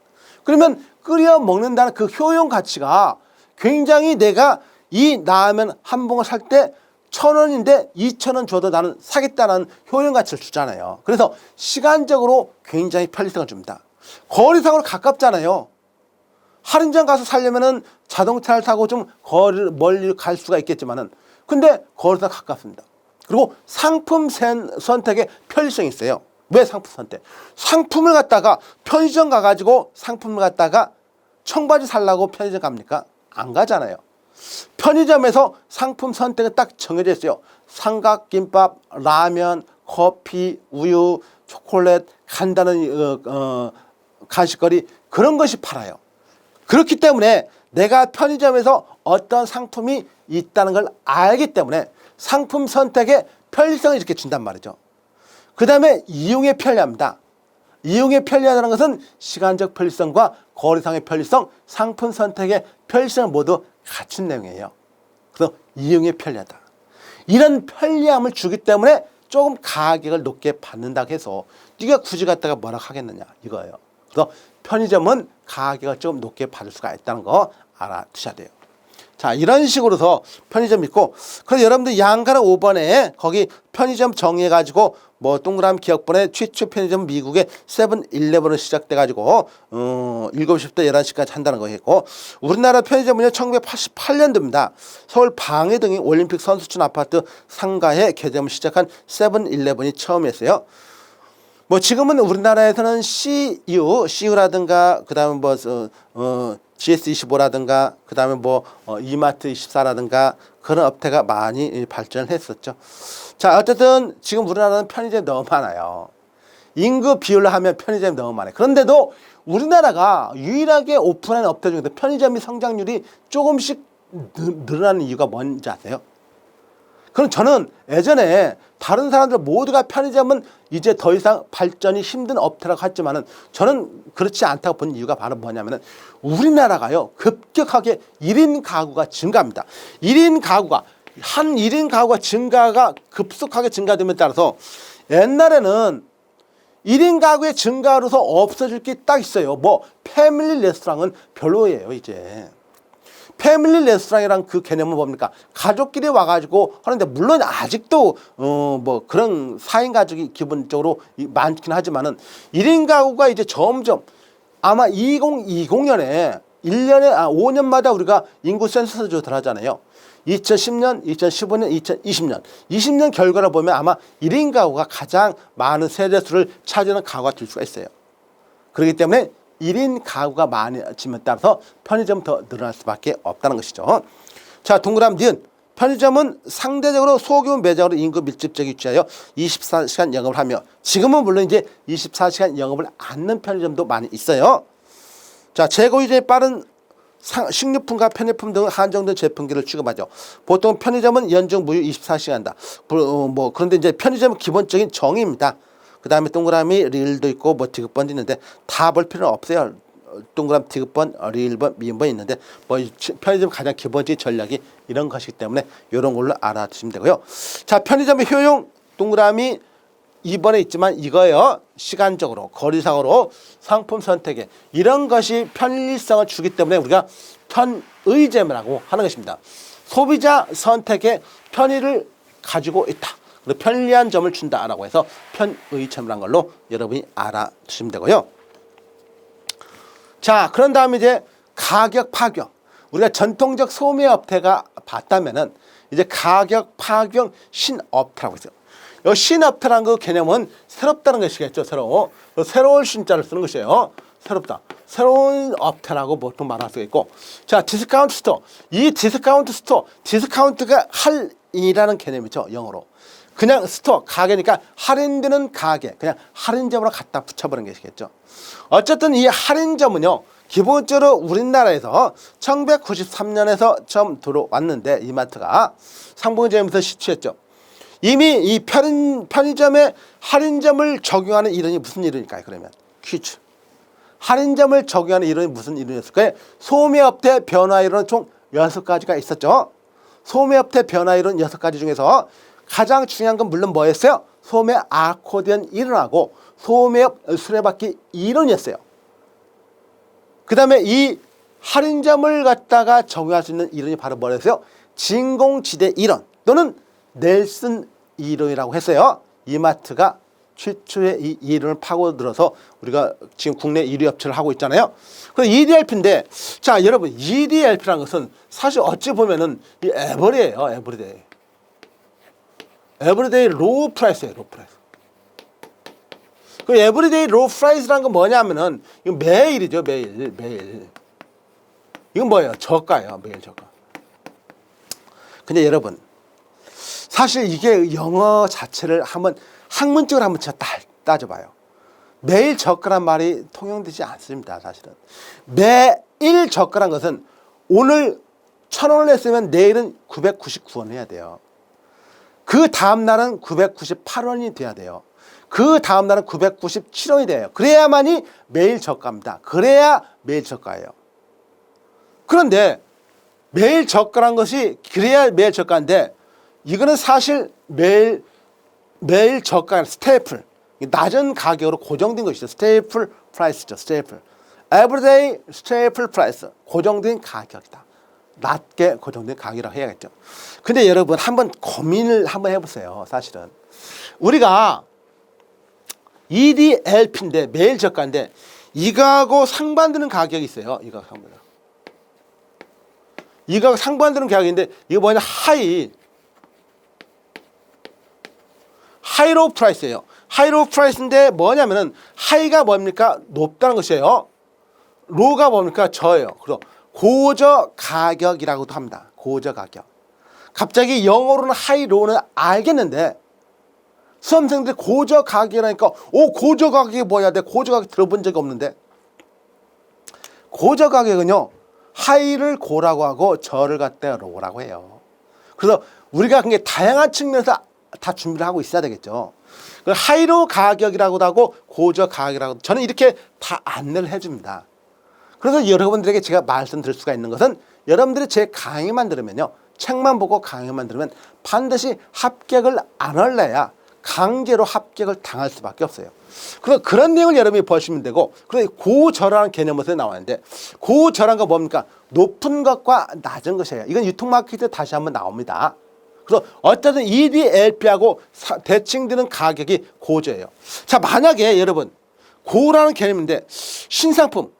그러면 끓여 먹는다는 그 효용 가치가 굉장히 내가 이 라면 한 봉을 살 때 1,000원인데 2,000원 줘도 나는 사겠다는 효용 가치를 주잖아요. 그래서 시간적으로 굉장히 편리성을 줍니다. 거리상으로 가깝잖아요. 할인점 가서 살려면은 자동차를 타고 좀 거리를 멀리 갈 수가 있겠지만은 근데 거리가 가깝습니다. 그리고 상품 선택에 편리성이 있어요. 왜 상품 선택? 상품을 갖다가 편의점 가가지고 상품을 갖다가 청바지 살라고 편의점 갑니까? 안 가잖아요. 편의점에서 상품 선택은 딱 정해져 있어요. 삼각김밥, 라면, 커피, 우유, 초콜릿, 간단한 간식거리 그런 것이 팔아요. 그렇기 때문에 내가 편의점에서 어떤 상품이 있다는 걸 알기 때문에 상품 선택에 편리성을 이렇게 준단 말이죠. 그 다음에 이용에 편리합니다. 이용에 편리하다는 것은 시간적 편리성과 거리상의 편리성, 상품 선택의 편리성을 모두 갖춘 내용이에요. 그래서 이용에 편리하다. 이런 편리함을 주기 때문에 조금 가격을 높게 받는다고 해서 네가 굳이 갖다가 뭐라 하겠느냐 이거예요. 그래서 편의점은 가격을 좀 높게 받을 수가 있다는 거 알아두셔야 돼요. 자, 이런 식으로서 편의점 있고, 그래서 여러분들 양가락 5번에 거기 편의점 정해가지고 뭐 동그라미 기억번에 최초 편의점 미국의 세븐일레븐으로 시작돼가지고 7시부터 11시까지 한다는 거 했고, 우리나라 편의점은요 1988년도입니다. 서울 방해동의 올림픽 선수촌 아파트 상가에 개점을 시작한 세븐일레븐이 처음이었어요. 뭐 지금은 우리나라에서는 CU라든가 그다음에 뭐 GS25라든가 그다음에 뭐 이마트24라든가 그런 업태가 많이 발전을 했었죠. 자, 어쨌든 지금 우리나라는 편의점이 너무 많아요. 인구 비율로 하면 편의점이 너무 많아요. 그런데도 우리나라가 유일하게 오픈한 업태 중에서 편의점이 성장률이 조금씩 늘어나는 이유가 뭔지 아세요? 그럼 저는 예전에 다른 사람들 모두가 편의점은 이제 더 이상 발전이 힘든 업태라고 했지만은 저는 그렇지 않다고 본 이유가 바로 뭐냐면은 우리나라가요 급격하게 1인 가구가 증가합니다. 1인 가구가 한 1인 가구가 증가가 급속하게 증가됨에 따라서 옛날에는 1인 가구의 증가로서 없어질 게 딱 있어요. 뭐 패밀리 레스토랑은 별로예요. 이제 패밀리 레스토랑이란 그 개념은 뭡니까? 가족끼리 와가지고 하는데, 물론 아직도 뭐 그런 4인 가족이 기본적으로 많긴 하지만은 1인 가구가 이제 점점 아마 2020년에 5년마다 우리가 인구 센서스 조사를 하잖아요. 2010년, 2015년, 2020년. 20년 결과를 보면 아마 1인 가구가 가장 많은 세대수를 차지하는 가구가 될 수가 있어요. 그렇기 때문에 1인 가구가 많아짐에 따라서 편의점은 더 늘어날 수밖에 없다는 것이죠. 자, 동그라미 니은. 편의점은 상대적으로 소규모 매장으로 인구 밀집지역에 위치하여 24시간 영업을 하며, 지금은 물론 이제 24시간 영업을 않는 편의점도 많이 있어요. 자, 재고 유전이 빠른 식료품과 편의품 등 한정된 제품기를 취급하죠. 보통 편의점은 연중 무휴 24시간이다. 그런데 이제 편의점은 기본적인 정의입니다. 그 다음에 동그라미 리을도 있고 뭐 디귿번도 있는데 다 볼 필요는 없어요. 동그라미 디귿번, 리을번, 미음번 있는데 뭐 편의점 가장 기본적인 전략이 이런 것이기 때문에 이런 걸로 알아두시면 되고요. 자, 편의점의 효용 동그라미 2번에 있지만 이거요. 시간적으로, 거리상으로, 상품 선택에 이런 것이 편리성을 주기 때문에 우리가 편의점이라고 하는 것입니다. 소비자 선택에 편의를 가지고 있다. 그리고 편리한 점을 준다라고 해서 편의점이라는 걸로 여러분이 알아두시면 되고요. 자, 그런 다음에 이제 가격 파격. 우리가 전통적 소매업태가 봤다면은 이제 가격 파격 신업태라고 있어요. 이 신업태라는 그 개념은 새롭다는 것이겠죠. 새로운 신자를 쓰는 것이에요. 새롭다. 새로운 업태라고 보통 말할 수가 있고. 자, 디스카운트 스토어. 이 디스카운트 스토어, 디스카운트가 할인이라는 개념이죠. 영어로. 그냥 스토어, 가게니까 할인되는 가게, 그냥 할인점으로 갖다 붙여버리는 것이겠죠. 어쨌든 이 할인점은요, 기본적으로 우리나라에서 1993년에서 처음 들어왔는데, 이마트가 상봉제에서 시추했죠. 이미 이 편의점에 할인점을 적용하는 이론이 무슨 이론일까요? 그러면 퀴즈. 할인점을 적용하는 이론이 무슨 이론이었을까요? 소매업태 변화 이론은 총 6가지가 있었죠. 소매업태 변화 이론 6가지 중에서 가장 중요한 건 물론 뭐였어요? 소매 아코디언 이론하고 소매업 수레바퀴 이론이었어요. 그 다음에 이 할인점을 갖다가 적용할 수 있는 이론이 바로 뭐였어요? 진공지대 이론 또는 넬슨 이론이라고 했어요. 이마트가 최초의 이 이론을 파고들어서 우리가 지금 국내 1위 업체를 하고 있잖아요. 그래서 EDLP인데, 자, 여러분, EDLP라는 것은 사실 어찌 보면은 이 에버리예요. 에버리데이. 에브리데이 로우 프라이스예요. 로우 프라이스. 그 에브리데이 로우 프라이스라는 건 뭐냐면은 이건 매일이죠. 매일. 이건 뭐예요? 저가예요. 매일 저가. 근데 여러분, 사실 이게 영어 자체를 한번 학문적으로 한번 제가 따져봐요. 매일 저가란 말이 통용되지 않습니다. 사실은 매일 저가란 것은 오늘 1,000원을 냈으면 내일은 999원 해야 돼요. 그 다음 날은 998원이 돼야 돼요. 그 다음 날은 997원이 돼요. 그래야만이 매일 저가입니다. 그래야 매일 저가예요. 그런데 매일 저가란 것이 그래야 매일 저가인데, 이거는 사실 매일 저가, 스테이플, 낮은 가격으로 고정된 것이죠. 스테이플 프라이스죠. 스테이플. 에브리데이 스테이플 프라이스. 고정된 가격이다. 낮게 고정된 가격이라고 해야겠죠. 근데 여러분 한번 고민을 한번 해보세요. 사실은 우리가 EDLP인데 매일 저가인데 이거하고 상반되는 가격이 있어요. 이거하고 상반되는 가격인데 이거 뭐냐, 하이로우 프라이스예요. 하이로우 프라이스인데 뭐냐면은 하이가 뭡니까? 높다는 것이에요. 로우가 뭡니까? 저예요. 그래서 고저 가격이라고도 합니다. 고저 가격. 갑자기 영어로는 하이 로우는 알겠는데 수험생들이 고저 가격이라니까 고저 가격이 뭐야? 내가 고저 가격 들어본 적이 없는데. 고저 가격은요, 하이를 고라고 하고 저를 갖다 로우라고 해요. 그래서 우리가 그게 다양한 측면에서 다 준비를 하고 있어야 되겠죠. 하이로 가격이라고도 하고 고저 가격이라고, 저는 이렇게 다 안내를 해줍니다. 그래서 여러분들에게 제가 말씀드릴 수가 있는 것은, 여러분들이 제 강의만 들으면요, 책만 보고 강의만 들으면 반드시 합격을 안 할래야 강제로 합격을 당할 수밖에 없어요. 그래서 그런 내용을 여러분이 보시면 되고, 그래서 고저라는 개념에서 나왔는데, 고저란가 뭡니까? 높은 것과 낮은 것이에요. 이건 유통마케팅 다시 한번 나옵니다. 그래서 어쨌든 EDLP하고 대칭되는 가격이 고저예요. 자, 만약에 여러분 고라는 개념인데 신상품,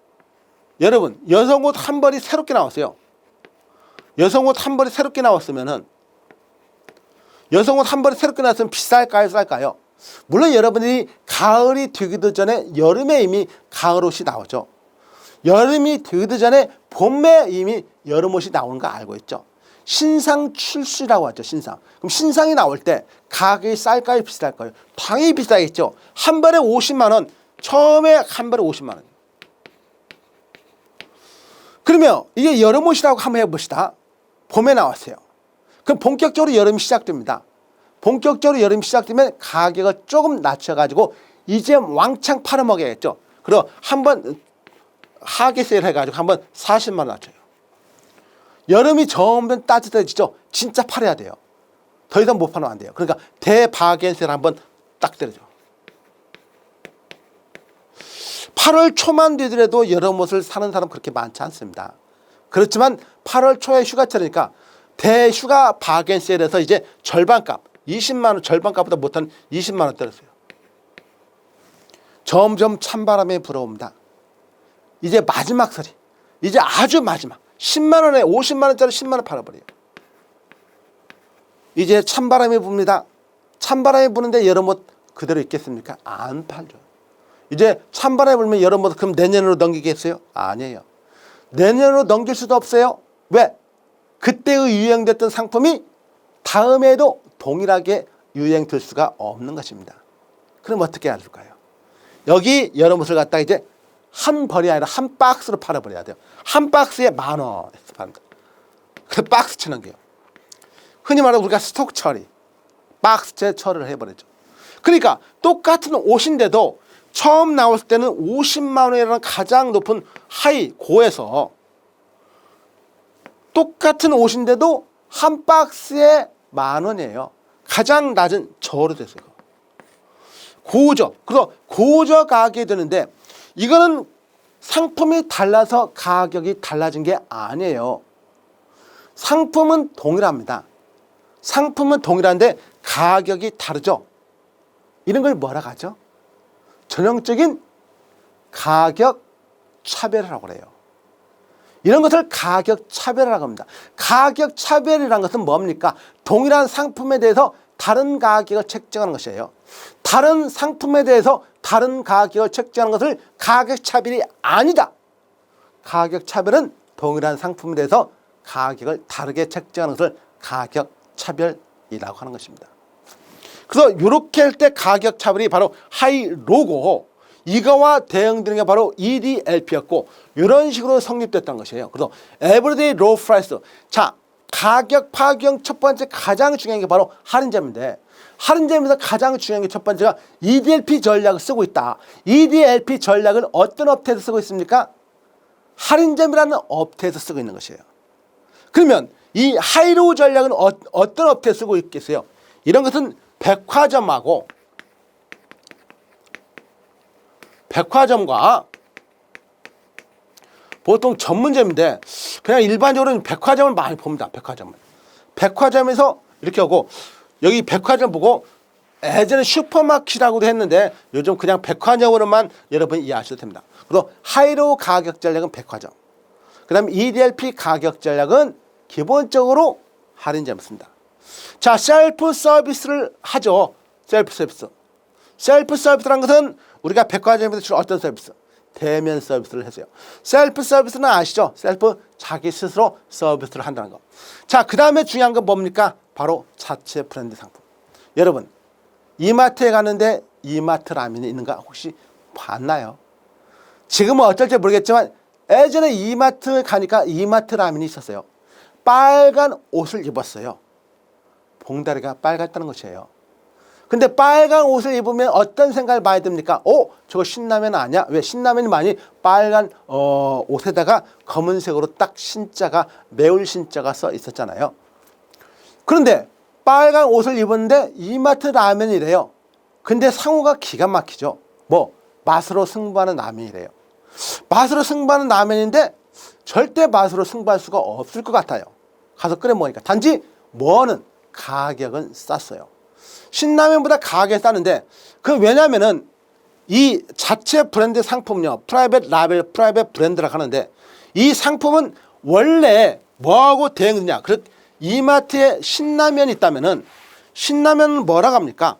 여러분 여성옷 한 벌이 새롭게 나왔어요. 여성옷 한 벌이 새롭게 나왔으면은, 여성옷 한 벌이 새롭게 나왔으면 비쌀까요, 쌀까요? 물론 여러분들이 가을이 되기도 전에 여름에 이미 가을 옷이 나오죠. 여름이 되기도 전에 봄에 이미 여름 옷이 나오는 거 알고 있죠. 신상 출시라고 하죠. 신상. 그럼 신상이 나올 때 가격이 쌀까요, 비쌀까요? 당연히 비싸겠죠. 한 벌에 50만 원. 처음에 한 벌에 50만 원. 그러면 이게 여름 옷이라고 한번 해봅시다. 봄에 나왔어요. 그럼 본격적으로 여름이 시작됩니다. 본격적으로 여름이 시작되면 가격을 조금 낮춰가지고 이제 왕창 팔아먹어야겠죠. 그리고 한번 하계 세일 해가지고 한번 40만 원 낮춰요. 여름이 점점 따뜻해지죠. 진짜 팔아야 돼요. 더 이상 못 팔면 안 돼요. 그러니까 대바겐 세일 한번 딱 때려줘. 8월 초만 되더라도 여름 옷을 사는 사람 그렇게 많지 않습니다. 그렇지만 8월 초에 휴가철이니까 대휴가 바겐 세일에서 이제 절반값, 20만 원, 절반값보다 못한 20만 원 때렸어요. 점점 찬바람이 불어옵니다. 이제 마지막 서리, 이제 아주 마지막 10만 원에 50만 원짜리 10만 원 팔아버려요. 이제 찬바람이 붑니다. 찬바람이 부는데 여름옷 그대로 있겠습니까? 안 팔죠. 이제 찬바람이 불면 여름옷 그럼 내년으로 넘기겠어요? 아니에요. 내년으로 넘길 수도 없어요. 왜? 그때의 유행됐던 상품이 다음에도 동일하게 유행될 수가 없는 것입니다. 그럼 어떻게 해야 될까요? 여기 여름옷을 갖다 이제 한 벌이 아니라 한 박스로 팔아버려야 돼요. 한 박스에 10,000원 해서 팝니다. 그 박스 치는 게요. 흔히 말하는 우리가 스톡 처리, 박스째 처리를 해버리죠. 그러니까 똑같은 옷인데도 처음 나왔을 때는 50만 원이라는 가장 높은 하이, 고에서 똑같은 옷인데도 한 박스에 10,000원이에요. 가장 낮은 저로 됐어요. 고저. 그래서 고저 가격이 되는데 이거는 상품이 달라서 가격이 달라진 게 아니에요. 상품은 동일합니다. 상품은 동일한데 가격이 다르죠. 이런 걸 뭐라고 하죠? 전형적인 가격 차별이라고 그래요. 이런 것을 가격 차별이라고 합니다. 가격 차별이라는 것은 뭡니까? 동일한 상품에 대해서 다른 가격을 책정하는 것이에요. 다른 상품에 대해서 다른 가격을 책정하는 것을 가격 차별이 아니다. 가격 차별은 동일한 상품에 대해서 가격을 다르게 책정하는 것을 가격 차별이라고 하는 것입니다. 그래서 이렇게 할 때 가격 차별이 바로 하이로고, 이거와 대응되는 게 바로 EDLP였고, 이런 식으로 성립됐다는 것이에요. 그래서 Everyday Low Price. 자, 가격 파괴형 첫 번째 가장 중요한 게 바로 할인점인데, 할인점에서 가장 중요한 게 첫 번째가 EDLP 전략을 쓰고 있다. EDLP 전략을 어떤 업체에서 쓰고 있습니까? 할인점이라는 업체에서 쓰고 있는 것이에요. 그러면 이 하이로우 전략은 어떤 업체에서 쓰고 있겠어요? 이런 것은 백화점과 보통 전문점인데 그냥 일반적으로는 백화점을 많이 봅니다. 백화점에서 이렇게 하고, 여기 백화점 보고 예전에 슈퍼마켓이라고도 했는데 요즘 그냥 백화점으로만 여러분 이해하셔도 됩니다. 그리고 하이로우 가격 전략은 백화점, 그 다음에 EDLP 가격 전략은 기본적으로 할인점을 씁니다. 자, 셀프 서비스를 하죠. 셀프 서비스라는 것은 우리가 백화점에서 주로 어떤 서비스? 대면 서비스를 했어요. 셀프 서비스는 아시죠? 셀프, 자기 스스로 서비스를 한다는 거. 자, 그 다음에 중요한 건 뭡니까? 바로 자체 브랜드 상품. 여러분, 이마트에 가는데 이마트 라면이 있는가 혹시 봤나요? 지금은 어쩔지 모르겠지만 예전에 이마트 가니까 이마트 라면이 있었어요. 빨간 옷을 입었어요. 봉다리가 빨갛다는 것이에요. 근데 빨간 옷을 입으면 어떤 생각을 많이 듭니까? 저거 신라면 아니야? 왜? 신라면이 많이 빨간 옷에다가 검은색으로 딱 신자가, 매울 신자가 써 있었잖아요. 그런데 빨간 옷을 입었는데 이마트 라면이래요. 근데 상호가 기가 막히죠. 뭐 맛으로 승부하는 라면이래요. 맛으로 승부하는 라면인데 절대 맛으로 승부할 수가 없을 것 같아요. 가서 끓여 먹으니까. 단지 뭐는 가격은 쌌어요. 신라면보다 가격이 싸는데 그 왜냐면은 이 자체 브랜드 상품은요, 프라이빗 라벨, 프라이빗 브랜드라고 하는데 이 상품은 원래 뭐하고 대응되냐? 이마트에 신라면이 있다면은 신라면은 뭐라고 합니까?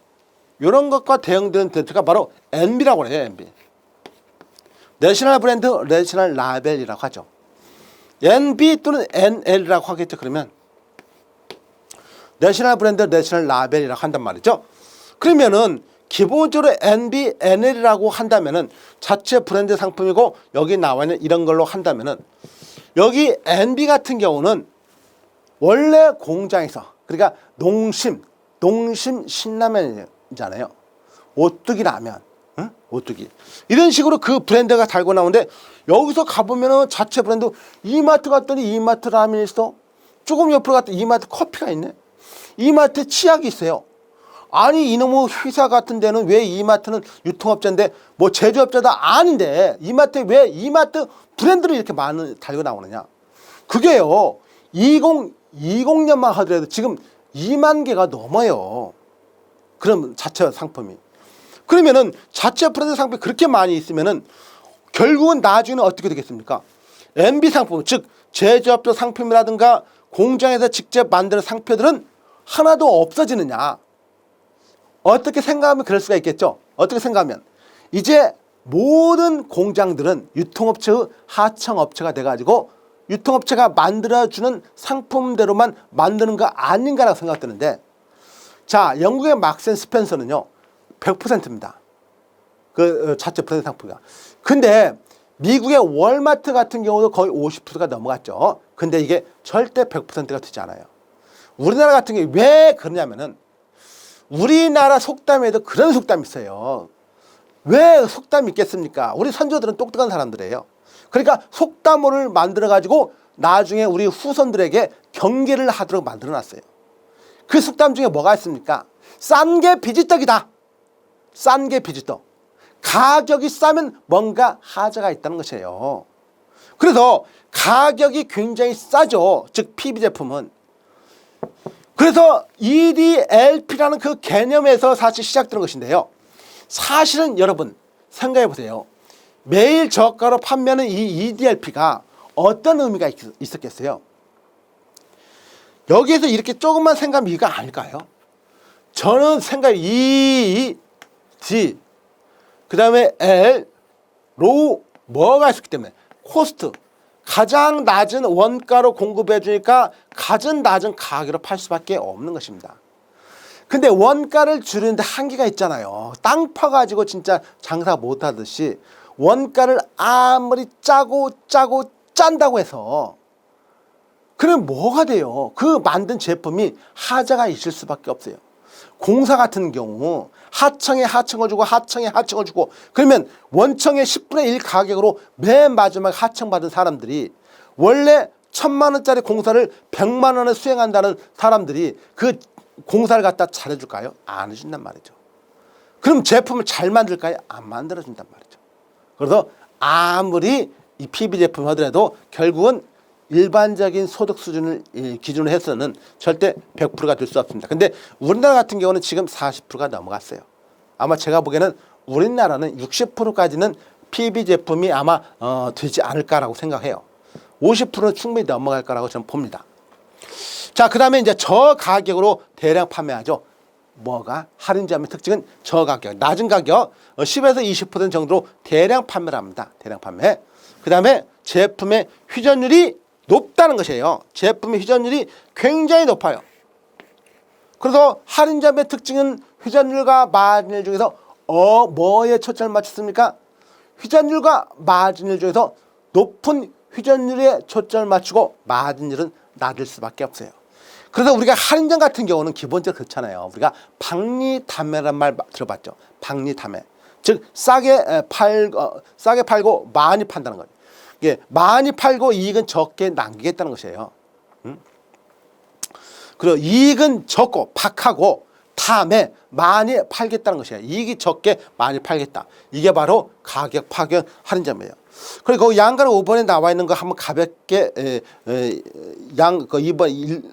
이런 것과 대응되는 브랜드가 바로 NB라고 해요. NB. 내셔널 브랜드, 내셔널 라벨이라고 하죠. NB 또는 NL이라고 하겠죠. 그러면 내셔널 브랜드, 내셔널 라벨이라고 한단 말이죠. 그러면은 기본적으로 NB, NL이라고 한다면은 자체 브랜드 상품이고 여기 나와 있는 이런 걸로 한다면은 여기 NB 같은 경우는 원래 공장에서 그러니까 농심 신라면이잖아요. 오뚜기 라면, 응? 오뚜기 이런 식으로 그 브랜드가 달고 나오는데 여기서 가보면은 자체 브랜드 이마트 갔더니 이마트 라면이 있어. 조금 옆으로 갔더니 이마트 커피가 있네. 이마트 치약이 있어요. 아니 이놈의 회사 같은 데는 왜 이마트는 유통업자인데 뭐 제조업자도 아닌데 이마트에 왜 이마트 브랜드를 이렇게 많이 달고 나오느냐. 그게요 2020년만 하더라도 지금 2만 개가 넘어요. 그럼 자체 상품이. 그러면은 자체 브랜드 상품이 그렇게 많이 있으면은 결국은 나중에는 어떻게 되겠습니까? MB 상품 즉 제조업자 상품이라든가 공장에서 직접 만드는 상표들은 하나도 없어지느냐. 어떻게 생각하면 그럴 수가 있겠죠. 어떻게 생각하면 이제 모든 공장들은 유통업체의 하청업체가 돼가지고 유통업체가 만들어주는 상품대로만 만드는 거 아닌가라고 생각되는데 자 영국의 막스 앤 스펜서는요 100%입니다. 그 자체 브랜드 상품이가. 근데 미국의 월마트 같은 경우도 거의 50%가 넘어갔죠. 근데 이게 절대 100%가 되지 않아요. 우리나라 같은 경우에 왜 그러냐면은 우리나라 속담에도 그런 속담이 있어요. 왜 속담이 있겠습니까? 우리 선조들은 똑똑한 사람들이에요. 그러니까 속담어를 만들어가지고 나중에 우리 후손들에게 경계를 하도록 만들어놨어요. 그 속담 중에 뭐가 있습니까? 싼 게 비지떡이다. 싼 게 비지떡. 가격이 싸면 뭔가 하자가 있다는 것이에요. 그래서 가격이 굉장히 싸죠. 즉 PB 제품은. 그래서 EDLP라는 그 개념에서 사실 시작되는 것인데요. 사실은 여러분 생각해 보세요. 매일 저가로 판매하는 이 EDLP가 어떤 의미가 있었겠어요? 여기에서 이렇게 조금만 생각하면 이가 아닐까요? 저는 생각이 E, D, 그 다음에 L, 로우, 뭐가 있었기 때문에 코스트, 가장 낮은 원가로 공급해 주니까 가장 낮은 가격으로 팔 수밖에 없는 것입니다. 근데 원가를 줄이는데 한계가 있잖아요. 땅 파가지고 진짜 장사 못하듯이 원가를 아무리 짜고 짠다고 해서 그럼 뭐가 돼요? 그 만든 제품이 하자가 있을 수밖에 없어요. 공사 같은 경우 하청에 하청을 주고 하청에 하청을 주고 그러면 원청의 10분의 1 가격으로 맨 마지막에 하청받은 사람들이 원래 1,000만 원짜리 공사를 100만 원에 수행한다는 사람들이 그 공사를 갖다 잘해줄까요? 안 해준단 말이죠. 그럼 제품을 잘 만들까요? 안 만들어준단 말이죠. 그래서 아무리 이 PB 제품 하더라도 결국은 일반적인 소득 수준을 기준으로 해서는 절대 100%가 될 수 없습니다. 근데 우리나라 같은 경우는 지금 40%가 넘어갔어요. 아마 제가 보기에는 우리나라는 60%까지는 PB 제품이 아마 되지 않을까라고 생각해요. 50%는 충분히 넘어갈 거라고 저는 봅니다. 자, 그 다음에 이제 저가격으로 대량 판매하죠. 뭐가? 할인점의 특징은 저가격, 낮은 가격 10에서 20% 정도로 대량 판매를 합니다. 대량 판매. 그 다음에 제품의 회전율이 높다는 것이에요. 제품의 회전율이 굉장히 높아요. 그래서 할인점의 특징은 회전율과 마진율 중에서 뭐에 초점을 맞췄습니까? 회전율과 마진율 중에서 높은 회전율에 초점을 맞추고 마진율은 낮을 수밖에 없어요. 그래서 우리가 할인점 같은 경우는 기본적으로 그렇잖아요. 우리가 박리담매란 말 들어봤죠. 박리담매. 즉 싸게 팔고 많이 판다는 거예요. 예, 많이 팔고 이익은 적게 남기겠다는 것이에요. 그리고 이익은 적고 박하고 다음에 많이 팔겠다는 것이에요. 이익이 적게 많이 팔겠다. 이게 바로 가격 파괴 할인 점이에요. 그리고 양가로 5번에 나와 있는 거 한번 가볍게 양 그 2번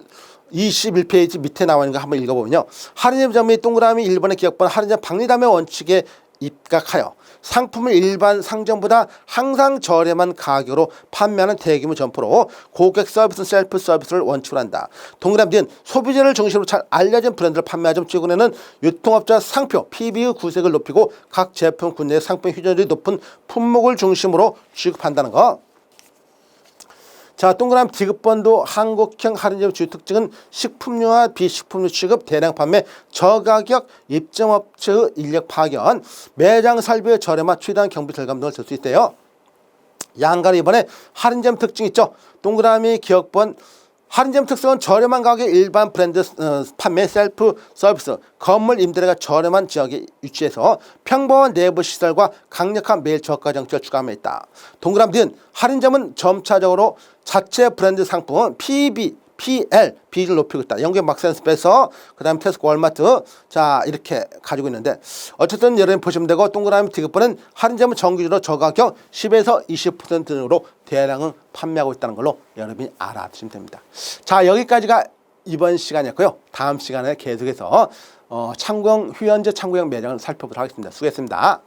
21페이지 밑에 나와 있는 거 한번 읽어보면요. 할인 점이 동그라미 1번의 기억번 할인점 박리담의 원칙에 입각하여 상품을 일반 상점보다 항상 저렴한 가격으로 판매하는 대규모 점포로 고객 서비스 셀프 서비스를 원칙으로 한다. 동그라미 뒤엔 소비자를 중심으로 잘 알려진 브랜드를 판매하점 최근에는 유통업자 상표 PB의 구색을 높이고 각 제품 군내 상품 휴전율이 높은 품목을 중심으로 취급한다는 거. 자, 동그라미 디귿번도 한국형 할인점 주요 특징은 식품류와 비식품류 취급, 대량 판매, 저가격, 입점업체의 인력 파견, 매장 설비의 저렴한 최대한 경비 절감 등을 들 수 있대요. 양가로 이번에 할인점 특징 있죠. 동그라미 기억번 할인점 특성은 저렴한 가격의 일반 브랜드 판매 셀프 서비스, 건물 임대료가 저렴한 지역에 위치해서 평범한 내부 시설과 강력한 매일 저가 정책을 추가함에 있다. 동그라미 뒤은 할인점은 점차적으로 자체 브랜드 상품은 PB, PL, B를 높이고 있다. 영국의 막센스에서 그 다음에 테스코 월마트 자 이렇게 가지고 있는데 어쨌든 여러분 보시면 되고 동그라미 디귿번은 할인점은 정기적으로 저가격 10에서 20%로 대량은 판매하고 있다는 걸로 여러분이 알아두시면 됩니다. 자 여기까지가 이번 시간이었고요. 다음 시간에 계속해서 창구형 휴현재 창구형 매장을 살펴보도록 하겠습니다. 수고했습니다.